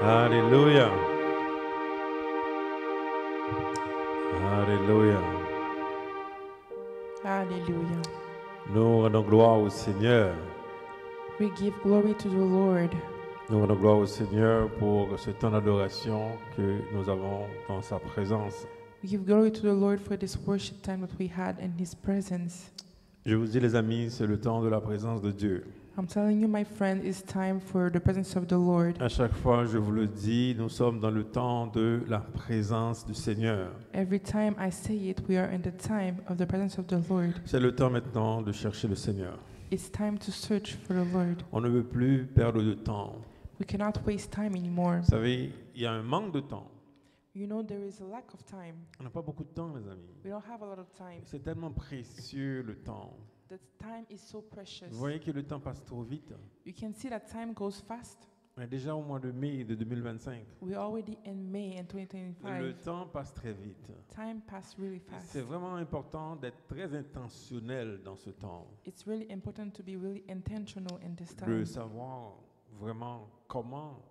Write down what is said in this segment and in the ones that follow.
Alléluia. Alléluia. Hallelujah. Nous rendons gloire au Seigneur. We give glory to the Lord. Nous rendons gloire au Seigneur pour ce temps d'adoration que nous avons dans sa présence. We give glory to the Lord for this worship time that we had in His presence. Je vous dis les amis, c'est le temps de la présence de Dieu. I'm telling you, my friend, it's time for the presence of the Lord. À chaque fois, je vous le dis, nous sommes dans le temps de la présence du Seigneur. Every time I say it, we are in the time of the presence of the Lord. C'est le temps maintenant de chercher le Seigneur. It's time to search for the Lord. On ne veut plus perdre de temps. We cannot waste time anymore. Vous savez, il y a un manque de temps. You know, there is a lack of time. On n'a pas beaucoup de temps, les amis. We don't have a lot of time. C'est tellement précieux le temps. The time is so precious. Vous voyez que le temps passe trop vite. You can see that time goes fast. On est déjà au mois de mai de 2025. We're already in May in 2025. Le temps passe très vite. Time passed really fast. C'est vraiment important d'être très intentionnel dans ce temps. It's really important to be really intentional in this De time. savoir vraiment comment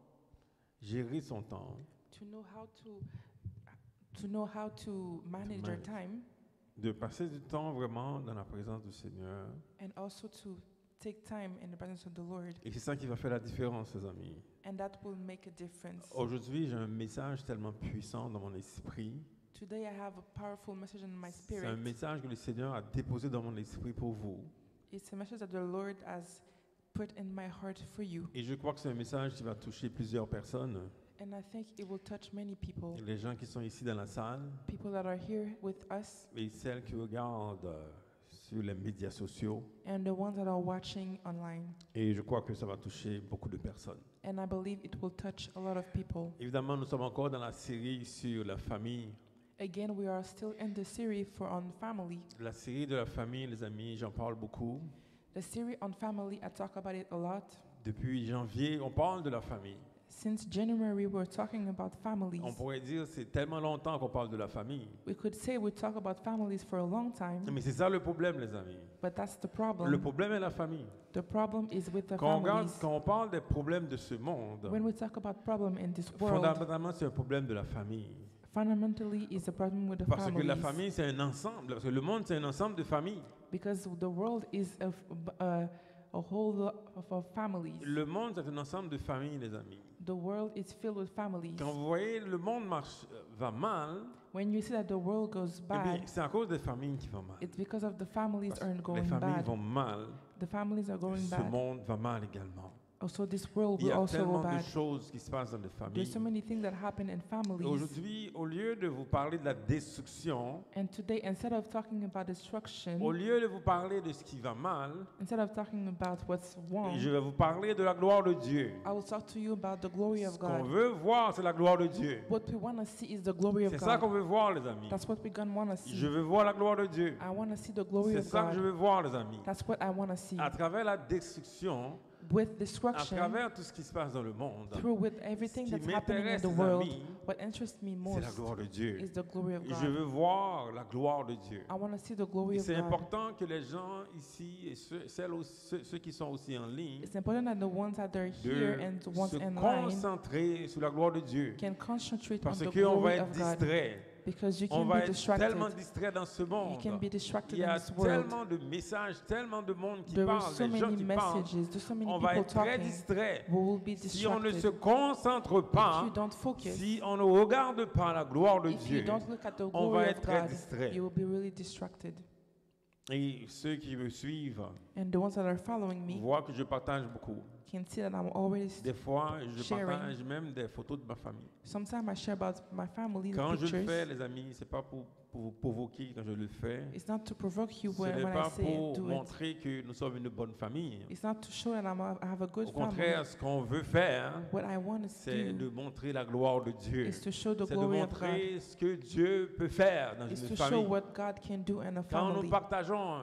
gérer son temps. To know how to manage your manage. time, De passer du temps vraiment dans la présence du Seigneur. and also to take time in the presence of the Lord. Et c'est ça qui va faire la différence, les amis. And that will make a difference. Aujourd'hui, j'ai un message tellement puissant dans mon esprit. Today I have a powerful message in my C'est spirit. un message que le Seigneur a déposé dans mon esprit pour vous. It's a message that the Lord has put in my heart for you. Et je crois que c'est un message qui va toucher plusieurs personnes. And I think it will touch many people. Les gens qui sont ici dans la salle People that are here with us et celles qui regardent sur les médias sociaux. and the ones that are watching online. Et je crois que ça va toucher beaucoup de personnes. And I believe it will touch a lot of people. Évidemment, nous sommes encore dans la série sur la famille. Again, we are still in the series on family. La série de la famille, les amis, j'en parle beaucoup. The series on family, I talk about it a lot. Depuis janvier, on parle de la famille. Since January, we're talking about families. On pourrait dire c'est tellement longtemps qu'on parle de la famille. We could say we talk about families for a long time, Mais c'est ça le problème, les amis. but that's the Le problem. problème est la famille. The problem is with the Quand on, regarde, families. quand on parle des problèmes de ce monde, When we talk about problem in this world, fondamentalement, c'est un problème de la famille. fundamentally is a problem with the Parce que la families. famille, c'est un ensemble. Parce que le monde, c'est un ensemble de familles. Because the world is a whole lot of families. Le monde, c'est un ensemble de familles, les amis. The world is filled with families. Quand vous voyez le monde va mal, When you see that the world goes eh bien, bad, c'est à cause des familles qui vont mal. it's because of the families Parce aren't que les going familles bad. vont mal, The families are going ce bad. monde va mal également. Also, this world Il y will a also go tellement de bad. choses qui se passent dans les There's so familles. many things that happen in families. Aujourd'hui, au lieu de vous parler de la destruction, And today, instead of talking about destruction, au lieu de vous parler de ce qui va mal, instead of talking about what's wrong, je vais vous parler de la gloire de Dieu. I will talk to you about the glory of Ce qu'on God. veut voir, c'est la gloire de Dieu. What we want to see is the glory of C'est ça qu'on God. veut voir, les amis. That's what we're going to want to see. Je veux voir la gloire de Dieu. I want to see the glory C'est of ça que je God. veux voir, les amis. That's what I want to see. À travers la destruction, With à destruction, travers tout ce qui se passe dans le monde, through with everything Ce qui that's happening in m'intéresse, the les world, amis, what interests me c'est la most gloire de Dieu. is the glory of Et je God. veux voir la gloire de Dieu. I want to see the glory Et of c'est God. important que les gens ici et ceux qui sont aussi en ligne It's important that the ones that are here and the de ones se in line concentrer sur la gloire de Dieu. can concentrate on Parce the qu'on va glory être of God, distrait. because you On can va be être distracted. tellement distrait dans ce You monde. can be distracted Il y in a this world. tellement de messages, tellement de monde qui There are parle, so des gens many qui parlent. messages, there's so many On va people être très talking. distrait. We will be Si on ne se distracted. concentre If pas, you don't focus, si on ne regarde pas la gloire de if you Dieu, don't look at the on va glory être of très God, distrait. you will be really distracted. Et ceux qui me suivent And the ones that are following me voient que je partage beaucoup. can see that I'm always. Des fois, je Sharing. partage même des photos de ma famille. Sometimes I share about my family, the Quand je le pictures. fais, les amis, c'est pas pour vous provoquer quand je le fais. It's not to provoke you Ce when n'est I pas say pour do it. montrer que nous sommes une bonne famille. It's not to show that I have a good Au family. contraire, ce qu'on veut faire, What I want to c'est do de montrer la gloire de Dieu. is to show the C'est de glory of God. montrer ce que Dieu peut faire dans Is une to show famille. what God can do in a Quand nous family. partageons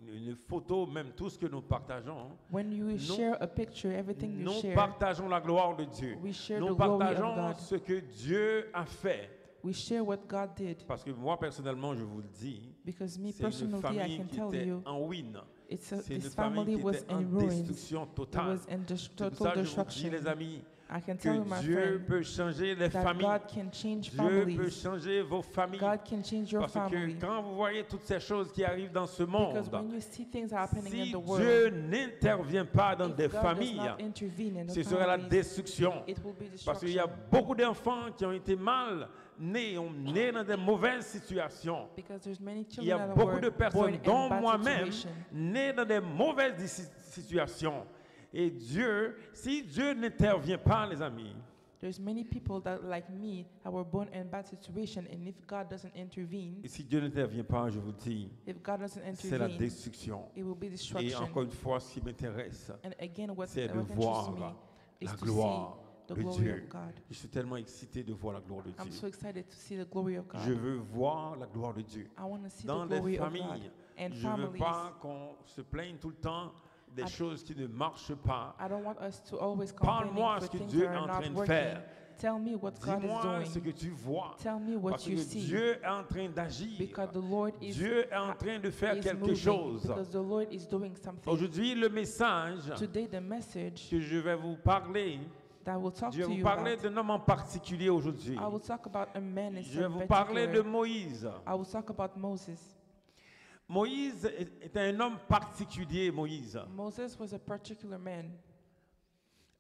une photo, même tout ce que nous partageons, When you share a picture, everything you nous share, partageons la gloire de Dieu. we share Nous the glory of partageons God. ce que Dieu a fait. We share what God did. Parce que moi, personnellement, je vous le dis, Because me c'est une personally, I famille can qui tell était you, en ruine. it's C'est une this famille family qui was était en in ruins. destruction It totale. was in C'est pour total ça que je vous dis, destruction. les amis, I can tell you, que my Dieu friend, peut changer les that familles. God can change Dieu peut families. changer vos familles. God can change your Parce que family. quand vous voyez toutes ces choses qui arrivent dans ce Because monde, when you see things happening in si the world, Dieu n'intervient pas dans if des God does familles, not intervene in the ce sera la families, destruction. it will be Parce qu'il y a destruction. beaucoup d'enfants qui ont été mal nés, ont né dans des mauvaises situations. Because there's many Il y a children that beaucoup were de born personnes, in dont bad moi-même, situations. nés dans des mauvaises situations. Et Dieu, si Dieu n'intervient pas, les amis, There's many people that, like me, that were born in bad situation, and if God doesn't intervene, et si Dieu n'intervient pas, je vous dis, if God doesn't c'est la intervene, destruction. it will be Et destruction. encore une fois, ce qui m'intéresse, And again, what c'est de interests voir me is la to gloire see the de glory Dieu. of God. Je suis tellement excité de voir la gloire de I'm Dieu. so excited to see the glory of God. Je veux voir la gloire de Dieu. I want to see Dans the les glory of God. familles, And je ne veux families, pas qu'on se plaigne tout le temps des I- choses qui ne marchent pas. I don't want us to always complain Parle-moi for ce que things Dieu that est en are train not de working. faire. Tell me what God is Dis-moi ce que doing. tu vois. Tell me what Parce you que see. Dieu est en train d'agir. Because the Lord is, Dieu est en train de faire is quelque moving. chose. Because the Lord is doing something. Aujourd'hui, le message Today, the message que je vais vous parler, that I will talk je vais to vous you parler about, d'un homme en particulier aujourd'hui. I will talk about a man in Je vais vous particular. parler de Moïse. I will talk about Moses. Moïse est un homme particulier, Moïse. Moses was a particular man.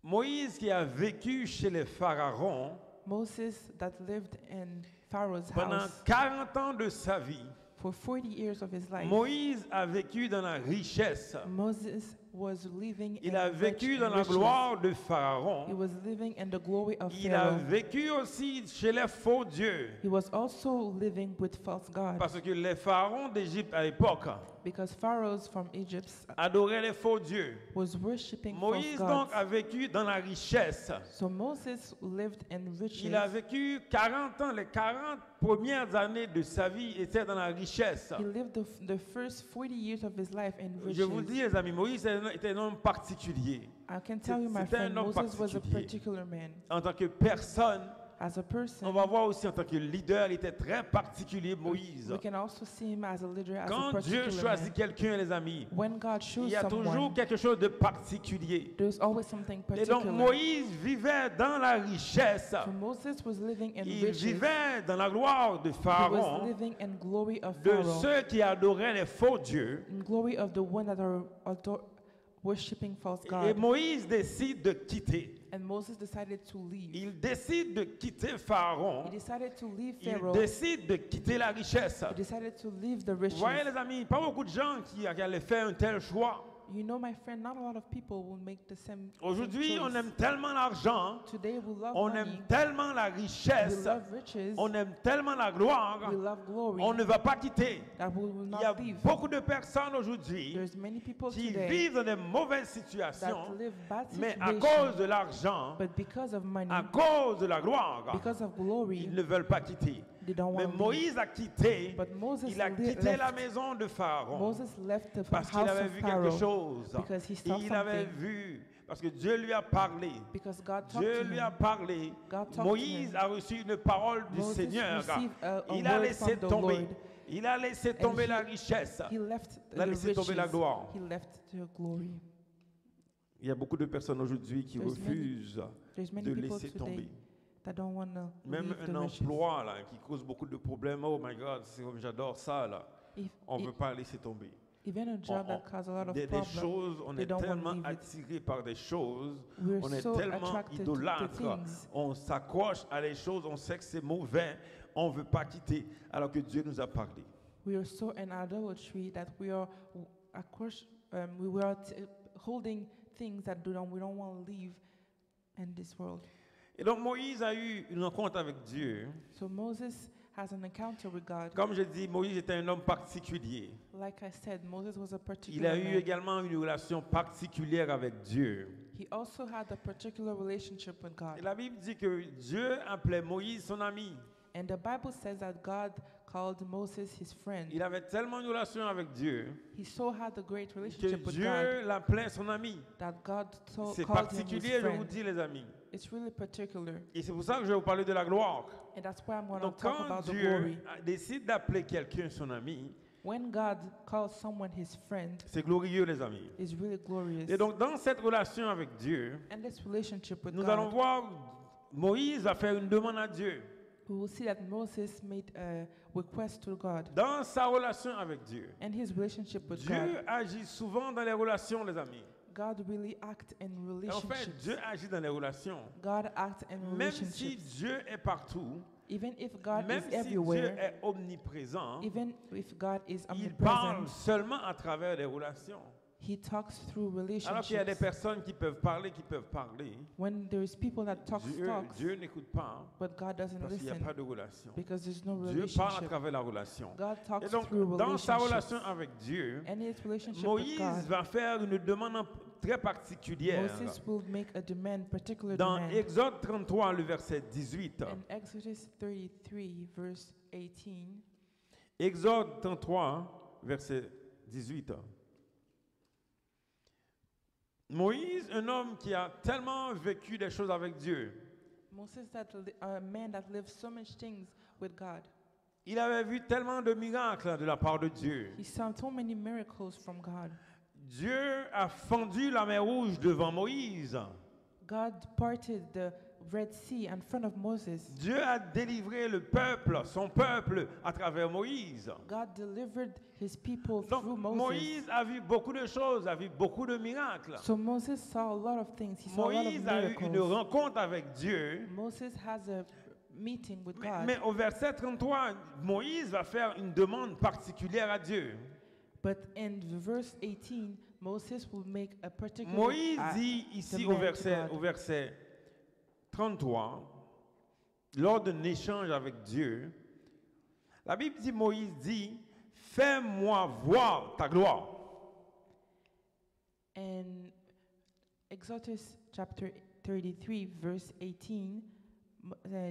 Moïse qui a vécu chez les pharaons Moses that lived in Pharaoh's pendant house 40 ans de sa vie. for 40 years of his life. Moïse a vécu dans la richesse. Moses was living Il in a rich vécu dans and la riches. gloire de He Pharaon. was living in the glory of Il a Pharaoh. vécu aussi chez les faux dieux. He was also living with false gods. Parce que les pharaons d'Égypte à l'époque Because pharaohs from Egypt adoraient les faux dieux. was worshipping Moïse false donc gods. a vécu dans la richesse. So Moses lived in riches. Il a vécu 40 ans, les 40 premières années de sa vie étaient dans la richesse. He lived the first 40 years of his life in riches. Je vous dis, les amis, Moïse était un homme particulier. I can tell you, my C'était un friend, homme Moses was a particulier. particular man. En tant que personne, As a on person, va voir aussi en tant que leader, il était très particulier, Moïse. we can also see him as a leader, as a Quand Dieu particular choisit man. quelqu'un, les amis, When God il chooses y a toujours someone, quelque chose de particulier. there's always something Et donc particular. Moïse vivait dans la richesse. So Moses was living in Il riches. vivait dans la gloire de He was Pharaon, living in glory of de Pharaoh, ceux qui adoraient les faux dieux. in glory of the one that are worshipping false Et God. Moïse décide de quitter. And Moses decided to leave. Il décide de quitter He Pharaon. decided to leave Il Pharaoh. décide de quitter la richesse. He decided to leave the Vous riches. voyez les amis, pas beaucoup de gens qui allaient faire un tel choix. You know, my friend, not a lot of people will make the same Aujourd'hui, on choice. aime tellement l'argent, Today we love on money. aime tellement la We richesse, love riches. on aime tellement la gloire, We love glory. on ne va pas quitter. That we will Il y a not leave. beaucoup de personnes aujourd'hui There's many people qui today vivent dans de mauvaises that situations, live bad mais à situations, cause de l'argent, but because of money, à cause de la gloire, because of glory, ils ne veulent pas quitter. they don't Mais want to leave. Moïse a quitté, But Moses il a le- quitté la left. maison de Pharaon Moses left the parce qu'il house avait of vu quelque Pharaoh chose. because he saw Il avait something. vu, parce que Dieu lui a parlé. Because God talked Dieu to lui a him. parlé. God talked to Moïse him. a reçu une parole du Moses Seigneur. received a Il a word laissé from the tomber. Lord. Il a laissé And tomber he- la richesse. He left Il a the laissé tomber la riches. gloire. He left the glory. Il y a beaucoup de personnes aujourd'hui qui There's many- refusent There's many de people laisser today tomber. that don't want to Même leave un the riches. emploi là, qui cause beaucoup de problèmes. Oh my God, j'adore ça. Là. If, On ne if- veut pas laisser tomber. even a job that causes a lot of Des problems, choses, on they est don't want to tellement leave it. attiré par des choses, We're on est so tellement attracted to idolâtre, things. on s'accroche à des choses, on sait que c'est mauvais, on ne veut pas quitter, alors que Dieu nous a parlé. We are so in idolatry that we are, of course, we are holding things that we don't want to leave in this world. Et donc Moïse a eu une rencontre avec Dieu. So Moses has an encounter with God. Comme je dis, Moïse était un homme particulier. Like I said, Moses was a Il particular a eu man. également une relation particulière avec Dieu. He also had a particular relationship with Et God. la Bible dit que Dieu appelait Moïse son ami. And the Bible says that God called Moses his friend. Il avait tellement une relation avec Dieu He so had a great que relationship with God Dieu l'appelait son ami. that God so C'est called him his particulier, je vous friend. dis les amis. It's really particular. Et c'est pour ça que je vais vous parler de la gloire. And that's why I'm going to Donc talk quand about the Dieu glory. décide d'appeler quelqu'un son ami, When God calls someone his friend, c'est glorieux, les amis. it's really glorious. Et donc, dans cette relation avec Dieu, And this relationship with nous allons God, voir Moïse va faire une demande à Dieu. we will see that Moses made a request to God. Dans sa relation avec Dieu, And his relationship with Dieu God, agit souvent dans les relations, les amis. God really acts in Et en fait, relationships. Dieu agit dans les relations. God acts in Même si relationships. Dieu est partout, Even if God même is si Dieu everywhere, est omniprésent, even if God is il parle omnipresent, seulement à travers les relations. he talks through Alors qu'il y a des relationships. personnes qui peuvent parler, When there is people that talks, Dieu n'écoute pas but God doesn't parce qu'il n'y a listen pas de relation. because there's no Dieu parle à relationship. travers la relation. God Et talks donc, through dans sa relationships. relation avec Dieu, And his relationship with Moïse God, va faire une demande très particulière. Moses will make a demand, particular Dans demand. Exode 33, le verset 18. In Exodus 33, verse 18, Exode 33, verset 18. Moïse, un homme qui a tellement vécu des choses avec Dieu, Moses, a man that lived so much things with God. il avait vu tellement de miracles de la part de Dieu. He saw so many miracles from God. Dieu a fendu la mer Rouge devant Moïse. God parted the Red Sea in front of Moses. Dieu a délivré le peuple, son peuple, à travers Moïse. God delivered his people Donc, through Moses. Moïse a vu beaucoup de choses, a vu beaucoup de miracles. So Moses saw a lot of things. He saw a lot of Moïse a eu une miracles. rencontre avec Dieu. Moses has a meeting with Mais, God. mais au verset 33, Moïse va faire une demande particulière à Dieu. But in verse 18, Moses will make a particular Moïse dit ici demand au verset 33, lors d'un échange avec Dieu, la Bible dit, Moïse dit, fais-moi voir ta gloire. In Exodus chapter 33, verse 18,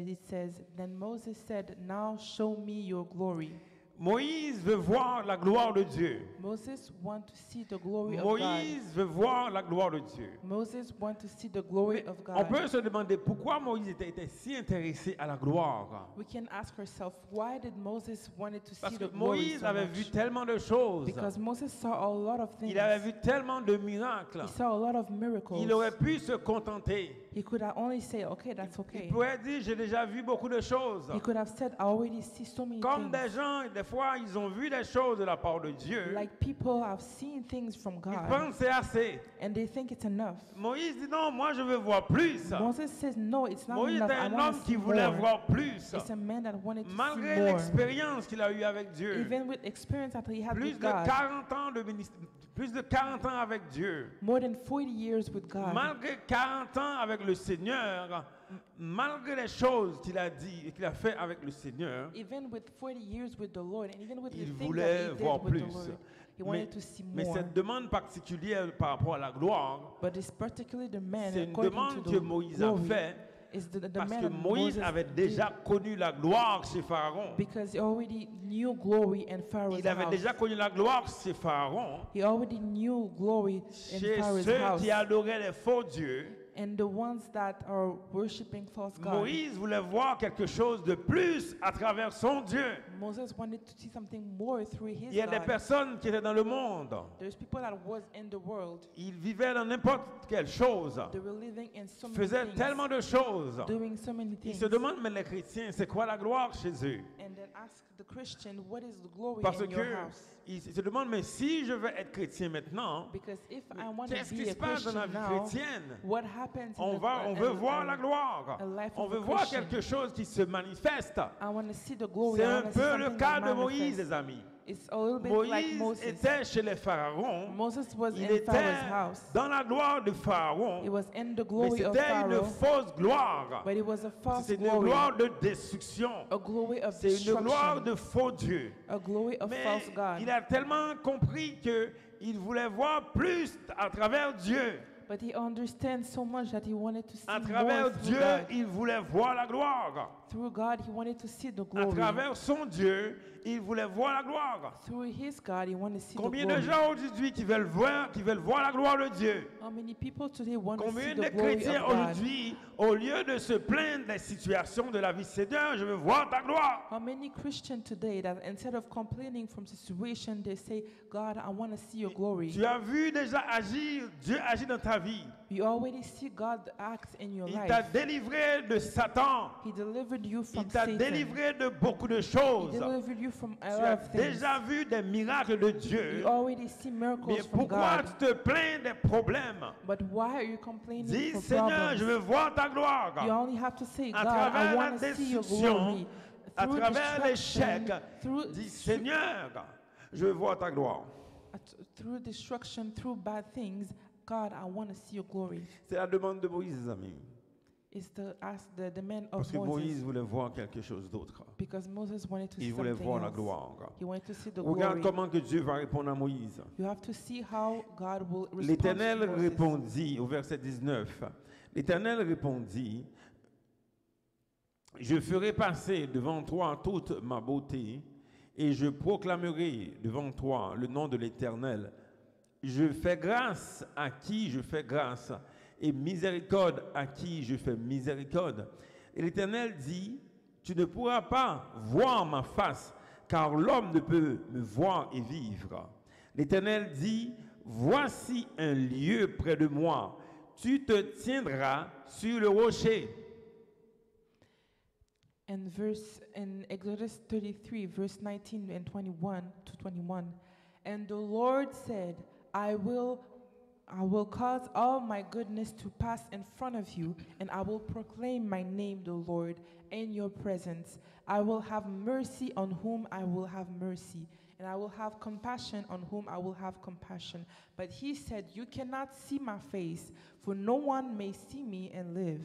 it says, Then Moses said, Now show me your glory. Moïse veut voir la gloire de Dieu. Moses wants to see the glory of God. Moïse veut voir la gloire de Dieu. Moses wants to see the glory of On God. peut se demander pourquoi Moïse était si intéressé à la gloire. We can ask ourselves, why did Moses wanted to Parce see que the glory Moïse so avait much? vu tellement de choses. Because Moses saw a lot of things. Il avait vu tellement de miracles. He saw a lot of miracles. Il aurait pu se contenter. He could have only say, okay, that's okay. Il pourrait dire, j'ai déjà vu beaucoup de choses. He could have said, I already see so many Comme things. des gens, des fois, ils ont vu des choses de la part de Dieu. Like people have seen things from Ils God pensent que c'est assez. and they think it's enough. Moïse dit, non, moi je veux voir plus. Moses says, no, it's not Moïse enough. était I un want homme to qui see voulait more. voir plus. It's a man that wanted to Malgré see more. l'expérience qu'il a eue avec Dieu. Even with experience that he had Plus with de God. 40 ans de ministère, plus de 40 ans avec Dieu. More than 40 years with God. Malgré 40 ans avec le Seigneur, malgré les choses qu'il a dit et qu'il a fait avec le Seigneur, Even with 40 years with the Lord, and even with the il things that voulait he voir did with plus. the Lord, he Mais, wanted to see mais more. cette demande particulière par rapport à la gloire, But it's particularly the man, c'est une according demande to que the Moïse a glory, faite is the parce man que that Moïse Moses avait did déjà connu la gloire chez Pharaon. because he already knew glory in Pharaoh's Il avait house. déjà connu la gloire chez Pharaon, He already knew glory in chez Pharaoh's ceux house. qui adoraient les faux dieux. And the ones that are worshiping false gods. Moïse voulait voir quelque chose de plus à travers son Dieu. Moses wanted to see something more through his Il y a des God. personnes qui étaient dans le monde. There's people that was in the world. Ils vivaient dans n'importe quelle chose. They were living in so many Faisaient things, tellement de choses. doing so many Ils things. se demandent, mais les chrétiens, c'est quoi la gloire chez eux? And then ask the Christian, what is the glory Parce in your que house? ils se demandent, mais si je veux être chrétien maintenant, Because if I want to qu'est-ce qui be a se passe dans Christian la vie now, chrétienne? what happens On veut voir la gloire. a life On of a veut voir Christian. quelque chose qui se manifeste. I want to see the glory. C'est I un want to see peu le something cas that de Moïse, manifests. les amis. It's a little bit like Moïse Moses. était chez les pharaons. Moses was Il in était Pharaoh's house. dans la gloire de He Pharaon, was in the mais glory of c'était une Pharaoh, fausse gloire. but it was a false C'est une glory, gloire de destruction. a glory of C'est une gloire destruction, de faux dieux. a glory of Mais false God. il a tellement compris qu'il voulait voir plus à travers Dieu. But he understands so much that he wanted to see À more travers through Dieu, God. il voulait voir la gloire. Through God, he wanted to see the À glory. travers son Dieu, il voulait voir la gloire. Through his God, he wanted to see Combien the de glory. gens aujourd'hui qui veulent voir la gloire de Dieu? How many people today want to Combien see de the glory chrétiens of God? aujourd'hui au lieu de se plaindre des situations de la vie, Seigneur, je veux voir ta gloire. How many Christians today that instead of complaining from situation, they say, God, I want to see your glory. Tu as vu déjà agir, Dieu agit dans ta vie. You already see God act in your Il t'a life. délivré de Satan. He delivered you Il from t'a Satan. délivré de beaucoup de He choses. delivered you from a Tu lot as of things. déjà vu des miracles de Dieu. You already see Mais miracles from pourquoi God. tu te plains des problèmes? But why are you complaining Dis, for Seigneur, problems? je veux voir ta gloire. You only have to say, À God, I travers want la to see your destruction, glory. à Through travers l'échec, destruction, through, dis, Seigneur, je veux voir ta gloire. through destruction, through bad things, God, I want to see your glory. C'est la demande de Moïse, les amis. It's the demand Parce of que Moïse Moses. voulait voir quelque chose d'autre. Because Moses wanted to see Il voulait something voir la else. gloire. He wanted to see the Regarde glory. comment que Dieu va répondre à Moïse. You have to see how God will respond L'Éternel to Moses. répondit, au verset 19, l'Éternel répondit, je ferai passer devant toi toute ma beauté et je proclamerai devant toi le nom de l'Éternel. Je fais grâce à qui je fais grâce et miséricorde à qui je fais miséricorde. Et l'Éternel dit, tu ne pourras pas voir ma face, car l'homme ne peut me voir et vivre. L'Éternel dit, voici un lieu près de moi, tu te tiendras sur le rocher. In Exodus 33, verse 19 and 21 to 21, and the Lord said, I will cause all my goodness to pass in front of you, and I will proclaim my name, the Lord, in your presence. I will have mercy on whom I will have mercy, and I will have compassion on whom I will have compassion. But he said, you cannot see my face, for no one may see me and live.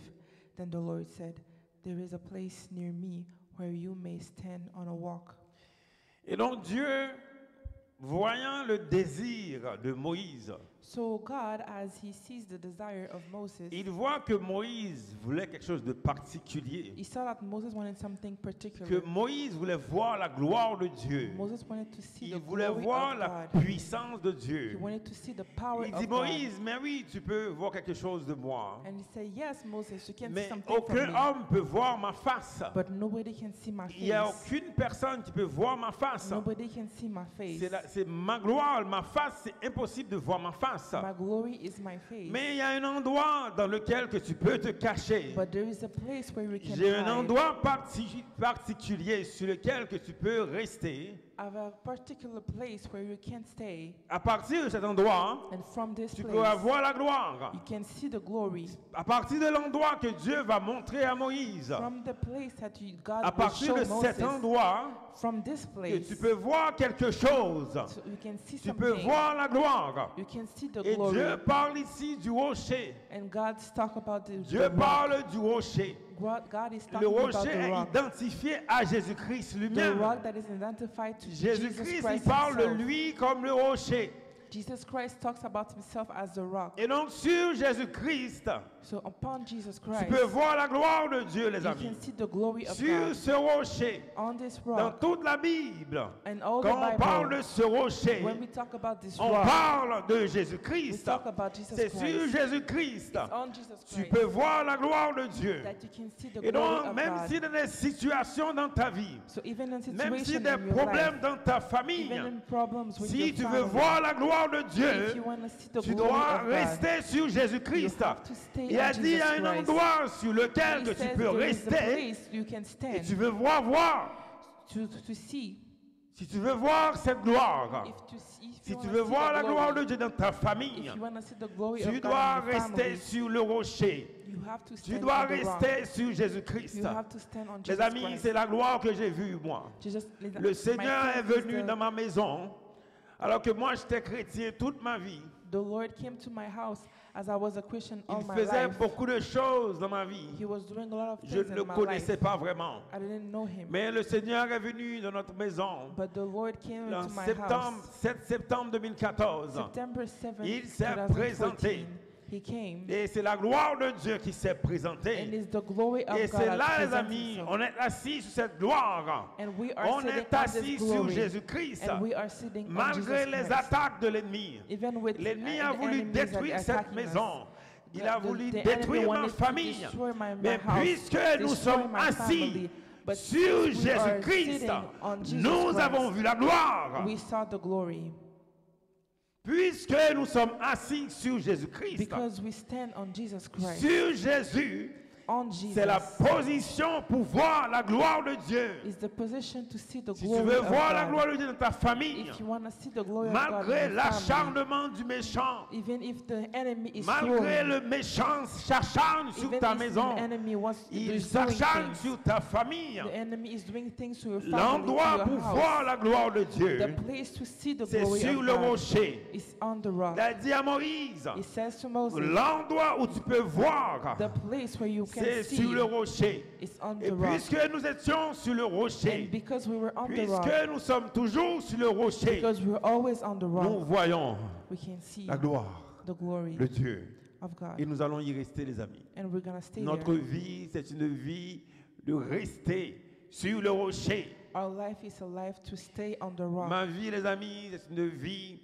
Then the Lord said, there is a place near me where you may stand on a walk. Et donc Dieu, voyant le désir de Moïse, So God, as he sees the desire of Moses, il voit que Moïse voulait quelque chose de particulier, he saw that Moses wanted something particular. que Moïse voulait voir la gloire de Dieu. Moses wanted to see Il the voulait glory voir of la God. puissance de He Dieu. wanted to see the power Il of dit, God. Moïse, mais oui, tu peux voir quelque chose de moi, And he said, yes, Moses, you can see mais something aucun from me, homme peut voir ma face. but nobody can see my Il n'y a face. aucune personne qui peut voir ma face. Nobody can see my face. C'est ma gloire, ma face, c'est impossible de voir ma face. My glory is my face. Mais il y a un endroit dans lequel que tu peux te cacher. But there is a place where you can J'ai un hide. endroit particulier sur lequel que tu peux rester. I have a particular place where you can stay, À partir de cet endroit, and from this tu peux place, avoir la gloire. you can see the glory. À partir de l'endroit que Dieu va montrer à Moïse, From the place that God à will partir show de cet Moses, endroit, from this que place, tu peux voir quelque chose. so you can see Tu peux something. voir la gloire. You can see the Et glory. Dieu parle ici du rocher. And God's talk about the Dieu rock. parle du rocher. God is Le talking about rocher the est rock. identifié à Jésus-Christ The lui-même. rock that is identified to Jesus Jésus-Christ, il Christ parle de himself. lui comme le rocher. Jesus Christ talks about himself as the rock. Et donc sur Jésus-Christ, So upon Jesus tu Christ, peux voir la gloire de Dieu, les you amis. can see the glory of Sur God. ce rocher, On this dans rock, toute la Bible, and all the quand on parle Bible, de ce rocher, when we talk about this on rock, parle de we Jésus-Christ. talk about Jesus C'est sur Christ. Jésus-Christ. On Jesus Tu Christ peux voir la gloire de Dieu. that you can see the Et glory donc, of même God. si dans des situations dans ta vie, So even in même si situation des in your problèmes life, dans ta famille, even in problems with si your tu veux family, voir la gloire de if Dieu, you want to see the tu glory dois of God, rester sur you Jésus-Christ. have to stay Il a on dit, il y a Jesus un Christ. endroit sur lequel He que tu says peux there is a rester place you can et stand tu veux voir. to see. Si tu veux voir cette gloire, If si you tu wanna veux see voir the la gloire glory, de Dieu dans ta famille, if you want to see the glory tu of God dois in your rester family, sur le rocher. you have to Tu stand dois on the rock. rester sur Jésus-Christ. You have to stand on Les Jesus amis, Christ. c'est la gloire que j'ai vue, moi. Le Seigneur est venu dans ma maison, alors que moi j'étais chrétien toute ma vie. The Lord came to my house as I was a Christian all Il my faisait life. beaucoup de choses dans ma vie. He was doing a lot of Je things ne le in my connaissais life. pas vraiment. I didn't know him. Mais le Seigneur est venu dans notre maison But the Lord came en into my septembre, house. 7 septembre 2014. September 7th, Il s'est 2014, présenté. he came. Et c'est la gloire de Dieu qui s'est And présentée. it's the glory of Et God c'est that là, les presents amis, himself. on est assis sur cette gloire. And we are On sitting est on assis this sur glory. Jésus-Christ. And we are sitting on Malgré Jesus les Christ. attaques de l'ennemi. Even with L'ennemi the a voulu enemies détruire cette attacking us. maison. Il a voulu the enemy détruire ma wanted to famille. destroy my Mais house, puisque nous destroy sommes my assis family. But sur since we are Jésus-Christ, sitting on Jesus nous Christ, avons vu la gloire. we saw the glory. Puisque nous sommes assis sur Jésus-Christ, Because we stand on Jesus Christ, sur Jésus, on Jesus, c'est la position pour voir la gloire de Dieu. is the position to see the Si tu glory veux of voir la God. gloire de Dieu dans ta famille, If you want to see the glory of God in malgré your family, l'acharnement du méchant, even if the enemy is malgré throwing, le méchant s'acharne sur even ta if maison, the enemy wants il is doing s'acharne things, sur ta famille, the enemy is doing things to your family, to l'endroit your pour house. voir la gloire de The Dieu, place to see the c'est glory sur of le God rocher. is on the rock. Il a dit à Moïse, It says to Moses, l'endroit où tu peux voir, the place where you can c'est see sur le rocher. is on Et the rock. puisque nous étions sur le rocher, And because we were on the rock, puisque nous sommes toujours sur le rocher, because we're always on the nous rock, voyons we can see la gloire the glory de Dieu. of God. Et nous allons y rester, les amis. And we're going to stay Notre there. vie, c'est une vie de rester sur le rocher. Our life is a life to stay on the rock. Ma vie, les amis, c'est une vie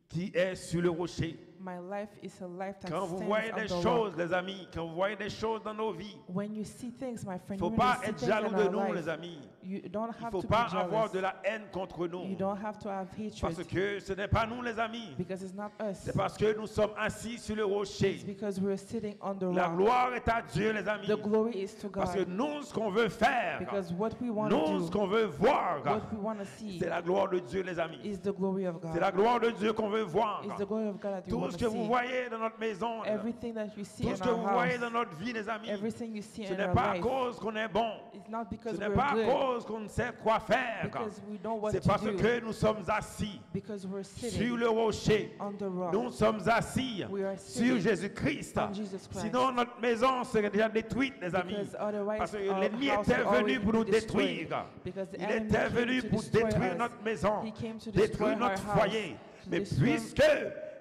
qui est sur le rocher. My life is a life that Quand vous stands voyez on des the rock. choses, les amis, quand vous voyez des choses dans nos vies, When you see things, my il friend, ne faut when pas you see être things jaloux in de our nous, life, les amis. you don't Il ne have faut to pas be avoir jealous. de la haine contre nous. You don't have to have hatred Parce que ce n'est pas nous, les amis. because it's not us. C'est parce que nous sommes assis sur le It's rocher. because we're sitting on the La rock. gloire est à Dieu, les amis. The glory is to Parce que God. nous, ce qu'on veut faire, Because what we want nous, to ce do, qu'on veut voir, what we want to see c'est la gloire de Dieu, les amis. is the glory of C'est la God. gloire de Dieu qu'on veut voir. It's the glory of God that you Tout want ce to que vous see. voyez dans notre maison, Everything that you see tout in ce que our vous voyez house, dans notre vie, les amis, everything you see ce in n'est our pas à life, cause qu'on est bon. it's not Ce because n'est we're pas à good, cause qu'on ne sait quoi faire. because we know what C'est to parce do, que nous sommes assis because we're sur sitting le rocher. on the rock. Nous sommes assis We are sur sitting Jésus-Christ. on Jesus Christ. Sinon, notre maison serait déjà détruite, les amis. Because otherwise Parce que our l'ennemi house était will already venu pour nous be destroyed. détruire. Because the Il enemy était came venu to pour destroy détruire us. notre maison, He came to détruire destroy notre our foyer. house, to Mais destroy- puisque,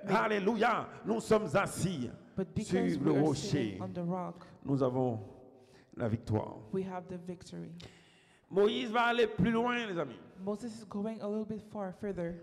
alléluia, nous sommes assis But sur because le we are rocher, sitting on the rock, nous avons la victoire. we have the victory. Moïse va aller plus loin, les amis. Moses is going a little bit further.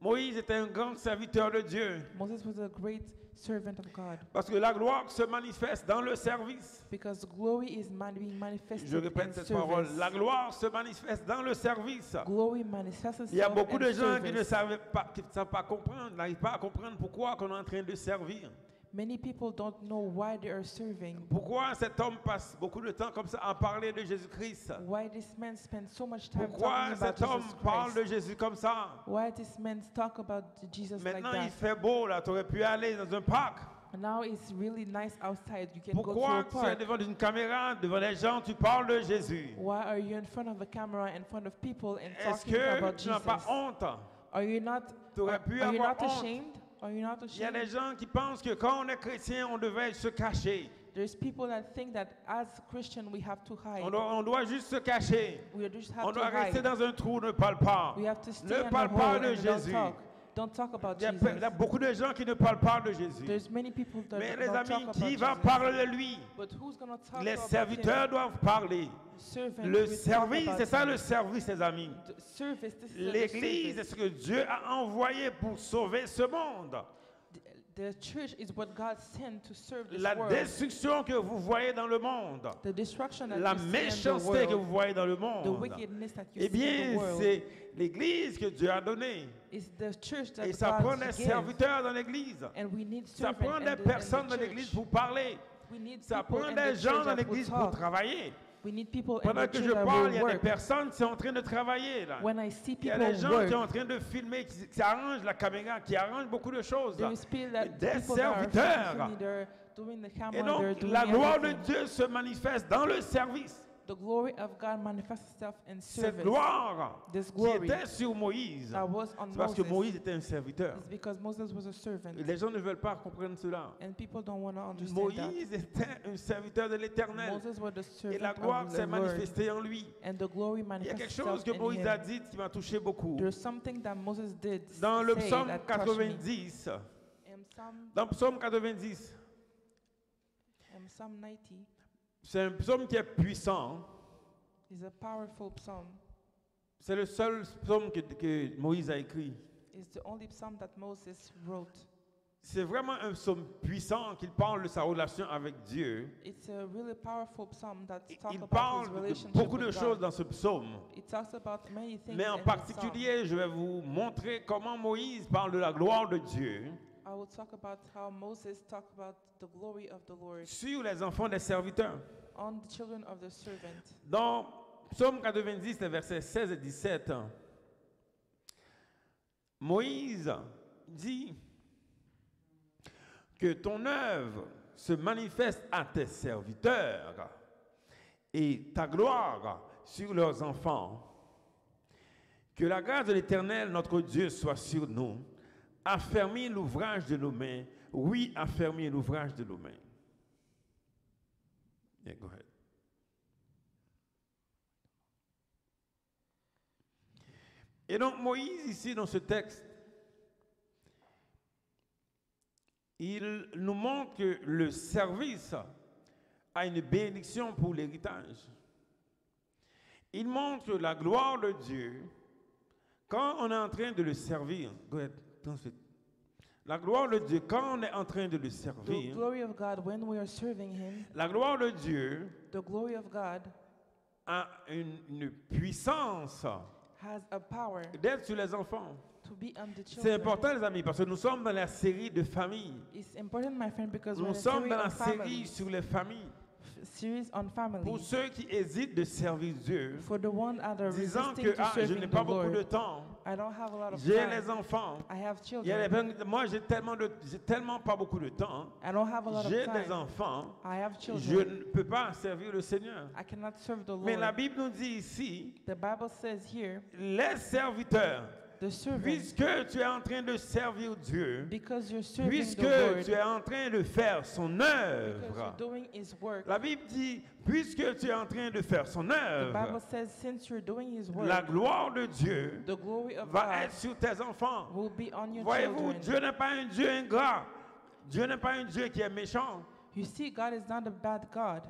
Moïse était un grand serviteur de Dieu. Moses was a great servant of God Parce que la gloire se manifeste dans le service. because glory is being manifested Je répète in cette service. parole. La gloire se manifeste dans le service. Glory manifests Il y a itself beaucoup in de gens qui ne service. savent pas, qui ne savent pas comprendre, n'arrivent pas à comprendre pourquoi on est en train de servir. Many people don't know why they are serving. Pourquoi cet homme passe beaucoup de temps comme ça à parler de Jésus-Christ? Why this man spends so much time Pourquoi talking about cet homme Jesus parle de Christ? Jésus comme ça? Why this man talk about Jesus like Maintenant, il that? fait beau, là, tu aurais pu aller dans un parc. And now it's really nice outside. You can go to Pourquoi a tu es park. devant une caméra, devant les gens, tu parles de Jésus? Why are you in front of a camera, in front of people, and Est-ce talking que about tu n'as pas Jesus? honte? Are you not? Tu aurais pu Are you avoir not honte. ashamed? Are you not Il y a des ashamed? gens qui pensent que quand on est chrétien, on devait se cacher. There's people that think that as Christian we have to hide. On doit juste se cacher. We just On have to doit rester hide. dans un trou, ne parle pas. We have to stay Ne in a parle pas hole de and Jésus. don't talk. Don't talk about Il y Jesus. a beaucoup de gens qui ne parlent pas de Jésus. There's many people that Mais les don't amis, talk about qui va Jesus. parler de lui? But who's gonna talk Les about serviteurs him? doivent parler. Servant Le will talk service, about c'est ça him. le service, les amis. The service, this is the L'église, c'est service. ce que Dieu a envoyé pour sauver ce monde. The church is what God sent to serve this La world. destruction que vous voyez dans le monde, The destruction that la you see in the méchanceté que vous world, voyez dans le the monde, wickedness that you eh see in bien, the world, c'est l'église que Dieu a donnée. is the church that Et ça prend God des gave. serviteurs dans l'église. And we need Ça servants prend in des the personnes dans church. l'église pour parler. We need Ça people prend in des the gens church dans that will l'église pour talk. travailler. We need people in Pendant the que church je that parle, will il y a des work. personnes qui sont en train de travailler là. When I see Il y a people des gens work, qui sont en train de filmer, qui arrangent la caméra, qui arrangent beaucoup de choses. there is people that Des people that are serviteurs. filming, they're doing the Et camera, they're donc, doing la gloire de everything. Dieu se manifeste dans le service. The glory of God manifests itself in Cette service. gloire This qui glory était sur Moïse, that was on c'est parce que Moses Moïse était un serviteur. is because Moses was a servant. Les gens ne veulent pas comprendre cela. And people don't want to understand that. Moïse était un serviteur de l'Éternel. Moses was the Et la servant gloire of s'est the Lord. manifestée en lui. And the glory Il y a manifests quelque chose itself que in Moïse a him. dit qui m'a touché beaucoup. There's something that Moses did Dans le say psaume that touched me. 90, In Psalm, dans le psaume 90, in Psalm 90 c'est un psaume qui est puissant. is a powerful psalm. C'est le seul psaume que Moïse a écrit. It's the only psalm that Moses wrote. c'est vraiment un psaume puissant qu'il parle de sa relation avec Dieu. It's a really powerful psalm that talks Il about parle his de relationship beaucoup de with choses God. dans ce psaume. It talks about many things Mais en in this psalm. particulier, je vais vous montrer comment Moïse parle de la gloire de Dieu I will talk about how Moses talked about the glory of the Lord sur les enfants des serviteurs. on the children of the servant. Dans Psaume 90, les versets 16 et 17, Moïse dit que ton œuvre se manifeste à tes serviteurs et ta gloire sur leurs enfants. Que la grâce de l'Éternel, notre Dieu, soit sur nous. Affermis l'ouvrage de nos mains. Oui, affermis l'ouvrage de nos mains. Yeah, go ahead. Et donc Moïse, ici, dans ce texte, il nous montre que le service a une bénédiction pour l'héritage. Il montre la gloire de Dieu quand on est en train de le servir. Go ahead, translate. La gloire de Dieu quand on est en train de le The servir. glory of God when we are serving Him. La gloire de Dieu The glory of God a une puissance has a power d'être sur les enfants. to be on the C'est children. important, les amis, parce que nous sommes dans la série de familles. It's important, my friend, because we're Nous in a sommes series dans la on série families. sur les familles. Series on Pour families. ceux qui hésitent de servir Dieu, For the one that are disant resisting que to je serving n'ai the pas beaucoup de Lord, temps, I don't have a lot of j'ai time. les enfants. I have Il y a children. moi, j'ai tellement pas beaucoup de temps. I don't have a lot of J'ai des time. enfants. I have Je children. ne peux pas servir le Seigneur. I cannot serve the Mais la Lord. Bible nous dit ici, The Bible says here, les serviteurs, the servant, puisque tu es en train de servir Dieu, because you're serving puisque the Lord, tu es en train de faire son because œuvre. you're doing His work. La Bible dit, puisque tu es en train de faire son The Bible œuvre, says, since you're doing His work, la gloire de Dieu the glory of va God être sur tes enfants. will be on your Voyez-vous, children. Dieu n'est pas un Dieu ingrat. Dieu n'est pas un Dieu qui est méchant. You see, God is not a bad God.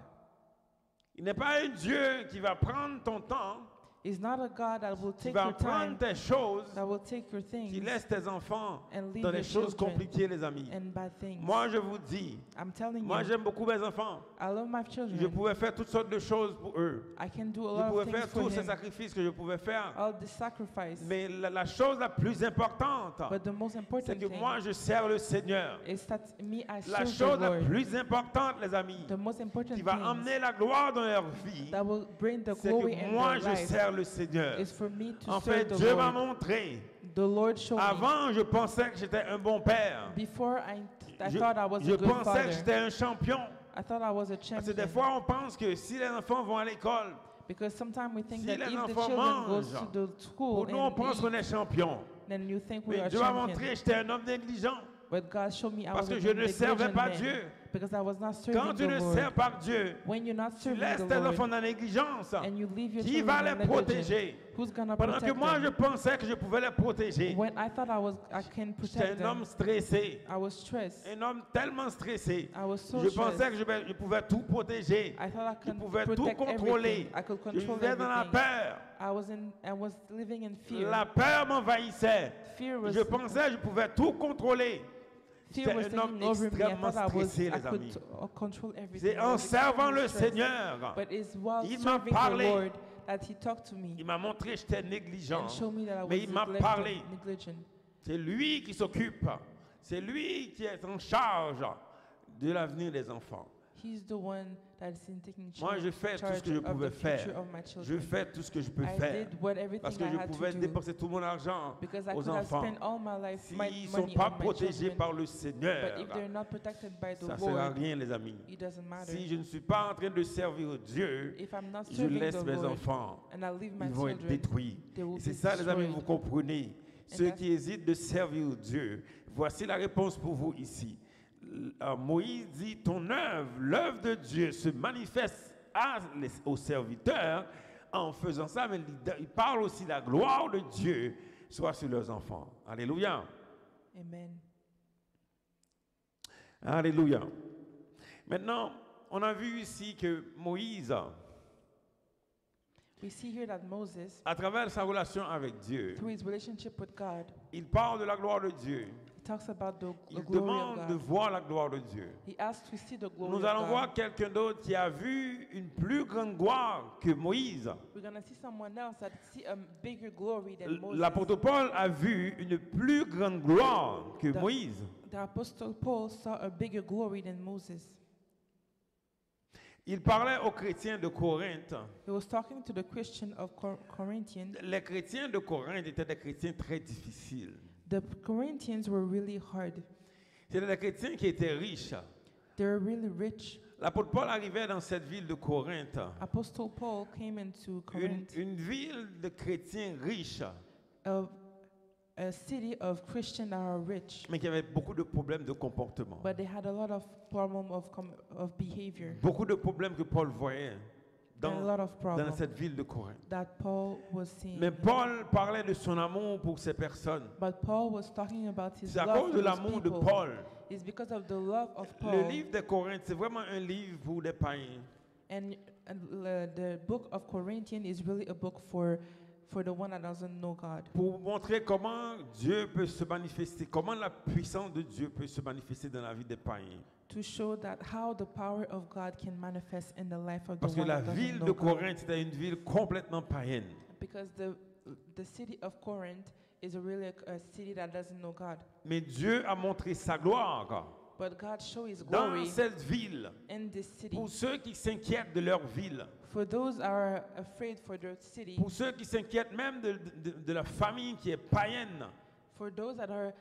Il n'est pas un Dieu qui va prendre ton temps, He's not a God that will qui take va your prendre time, tes choses, that will take your qui things laisse tes enfants and leave dans les your choses children compliquées, les amis. and bad things. Moi, je vous dis, I'm telling moi, you, j'aime beaucoup mes enfants. I love my Je children. pouvais faire toutes sortes de choses pour eux. I can do a Je lot pouvais of faire things for tous ces Him, sacrifices que je pouvais faire. all the sacrifice. Mais la chose la plus importante, But the most c'est important que thing moi, je sers le Seigneur. is that me, I La serve chose the la Lord. plus importante, les amis, The most important qui va thing emmener la gloire dans leur vie, that will bring the c'est glory que in moi, their je life sers le Seigneur. is for me to En serve fait, the Dieu m'a Lord. montré. The Lord showed me. Avant, je pensais que j'étais un bon père. Before I Je, thought I was je a good pensais que father. j'étais un champion. I thought I was a Parce que des champion. fois, on pense que si les enfants vont à l'école, Because sometimes we think si that les if the enfants children goes mangent, to the school pour nous, on and pense qu'on eat, est champion. then you think we Mais are Dieu m'a champion. montré que j'étais un homme négligent. But God showed me I Parce was que a je ne servais negligent pas man. Dieu. Because I was not Quand serving tu the ne Lord. sers pas Dieu, When you're not tu serving laisses the tes Lord enfants dans la négligence. and you leave your Qui children va in les negligence, protéger? who's gonna Pendant que protect moi, je them? pensais que je pouvais les protéger. When I thought I can J'étais protect un homme them, stressé. I was stressed. Un homme tellement stressé. I was so Je pensais stressed. que je pouvais tout protéger. I thought I Je could pouvais tout protect contrôler. everything. I could Je control vivais dans la everything. peur. I was living in fear. La peur m'envahissait. Fear was Je pensais que je pouvais tout contrôler. fear was J'étais un homme taking over me. I extrêmement thought stressé, I les could amis. control everything. C'est I en was servant extremely le stressed. Seigneur, But it's while Il m'a serving parlé. the Lord that He talked to me il m'a montré que j'étais négligent. and showed me that I Mais was il m'a parlé. negligent. C'est lui qui s'occupe. C'est lui qui est en charge de l'avenir des enfants. He's the one that is in taking Moi, je fais tout ce charge que je of pouvais the future faire. of my Je children. fais tout ce que je peux I faire. did everything Parce que I je had pouvais to do dépenser tout mon argent because I aux could have enfants. spent all my life, my S'ils ne sont money pas on my protégés children. par le But Seigneur, if they're not protected by the ça ne sert à Lord, rien, les amis. it doesn't matter. Si je ne suis pas en train de servir Dieu, If I'm not je serving laisse the mes Lord enfants. and I leave my Ils vont être children, détruits. they will Et c'est be ça, les amis, destroyed. vous comprenez. Ceux that's- qui hésitent de servir Dieu, voici la réponse pour vous ici. Moïse dit, ton œuvre, l'œuvre de Dieu se manifeste aux serviteurs en faisant ça, mais il parle aussi de la gloire de Dieu soit sur leurs enfants. Alléluia. Amen. Alléluia. Maintenant, on a vu ici que Moïse, We see here that Moses, à travers sa relation avec Dieu, through his relationship with God, il parle de la gloire de Dieu. he talks about the Il glory of demande de God. voir la gloire de Dieu. He asks to see the glory Nous of allons God. voir quelqu'un d'autre qui a vu une plus grande gloire que Moïse. We're going to see someone else that see a bigger glory than Moses. L'apôtre Paul a vu une plus grande gloire que The- Moïse. The apostle Paul saw a bigger glory than Moses. Il parlait aux chrétiens de Corinthe. He was talking to the Christian of Corinthians. Les chrétiens de Corinthe étaient des chrétiens très difficiles. The Corinthians were really hard. C'était des chrétiens qui étaient riches. They were really rich. L'apôtre Paul arrivait dans cette ville de Corinthe, Apostle Paul came into Corinth, une ville de chrétiens riches, a city of Christians that are rich, mais qui avait beaucoup de problèmes de comportement. but they had a lot of problem of behavior. Beaucoup de problèmes que Paul voyait And a dans, lot of dans problems cette ville de Corinthe. that Paul was seeing. Mais Paul parlait de son amour pour ces personnes. But Paul was talking about his C'est à love cause for de those l'amour de people. Paul. It's because of the love of Le Paul. livre de Corinthe, c'est vraiment un livre pour des païens. And the book of Corinthians is really a book for the one that doesn't know God. Pour montrer comment Dieu peut se manifester, comment la puissance de Dieu peut se manifester dans la vie des païens. To show that how the power of God can manifest in the life of the Parce que one la that doesn't ville know de God. Corinthe était une ville complètement païenne. Because the city of Corinth is a city that doesn't know God. Mais Dieu a montré sa gloire But God showed His dans glory cette ville. in this city. Pour ceux qui s'inquiètent de leur ville, For those that are afraid for their city, pour ceux qui s'inquiètent même de la famille qui est païenne, for those that are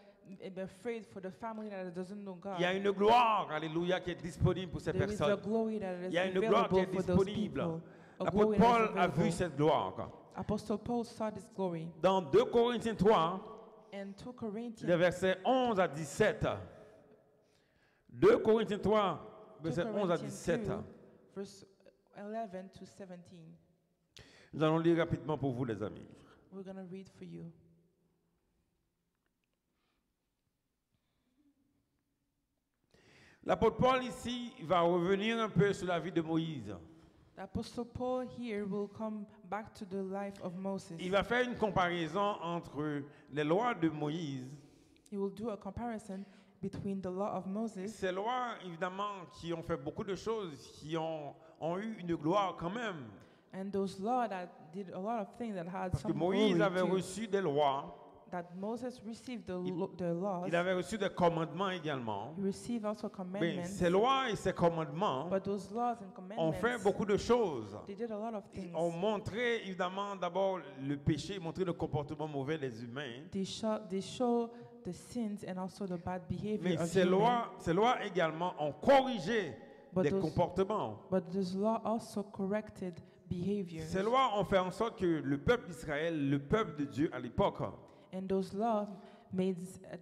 afraid for the family that doesn't know God, il y a une gloire, alléluia, qui est disponible pour ces there is a personnes. glory that Il is y a une gloire qui available est for those disponible. people. A L'apôtre glory that is Paul a vu available. cette gloire. Apostle Paul saw this glory. Dans 2 Corinthiens 3, And 2 Corinthians, les versets 11 à 17. 2 Corinthiens 3, 2 versets 11 à Corinthians 17. 2, verse 11 to 17. Nous allons lire rapidement pour vous, les amis. We're going to read for you. L'apôtre Paul ici va revenir un peu sur la vie de Moïse. The Apostle Paul here will come back to the life of Moses. Il va faire une comparaison entre les lois de Moïse, He will do a comparison between the law of Moses, ces lois évidemment qui ont fait beaucoup de choses, qui ont eu une gloire quand même. and those laws that did a lot of things that had Parce que some Moïse glory avait too, reçu des lois, that Moses received the il laws. il avait reçu des commandements également. He received also Mais commandments. ces lois et ces commandements But those laws and ont fait commandments, beaucoup de choses. they did a lot of Ils things. ont montré évidemment d'abord le péché, montré le comportement mauvais des humains. They show the sins and also the bad behavior Mais of ces humans. lois également ont corrigé But des those- comportements. But this law also corrected behaviors. Ces lois ont fait en sorte que le peuple d'Israël, le peuple de Dieu à l'époque, And those laws made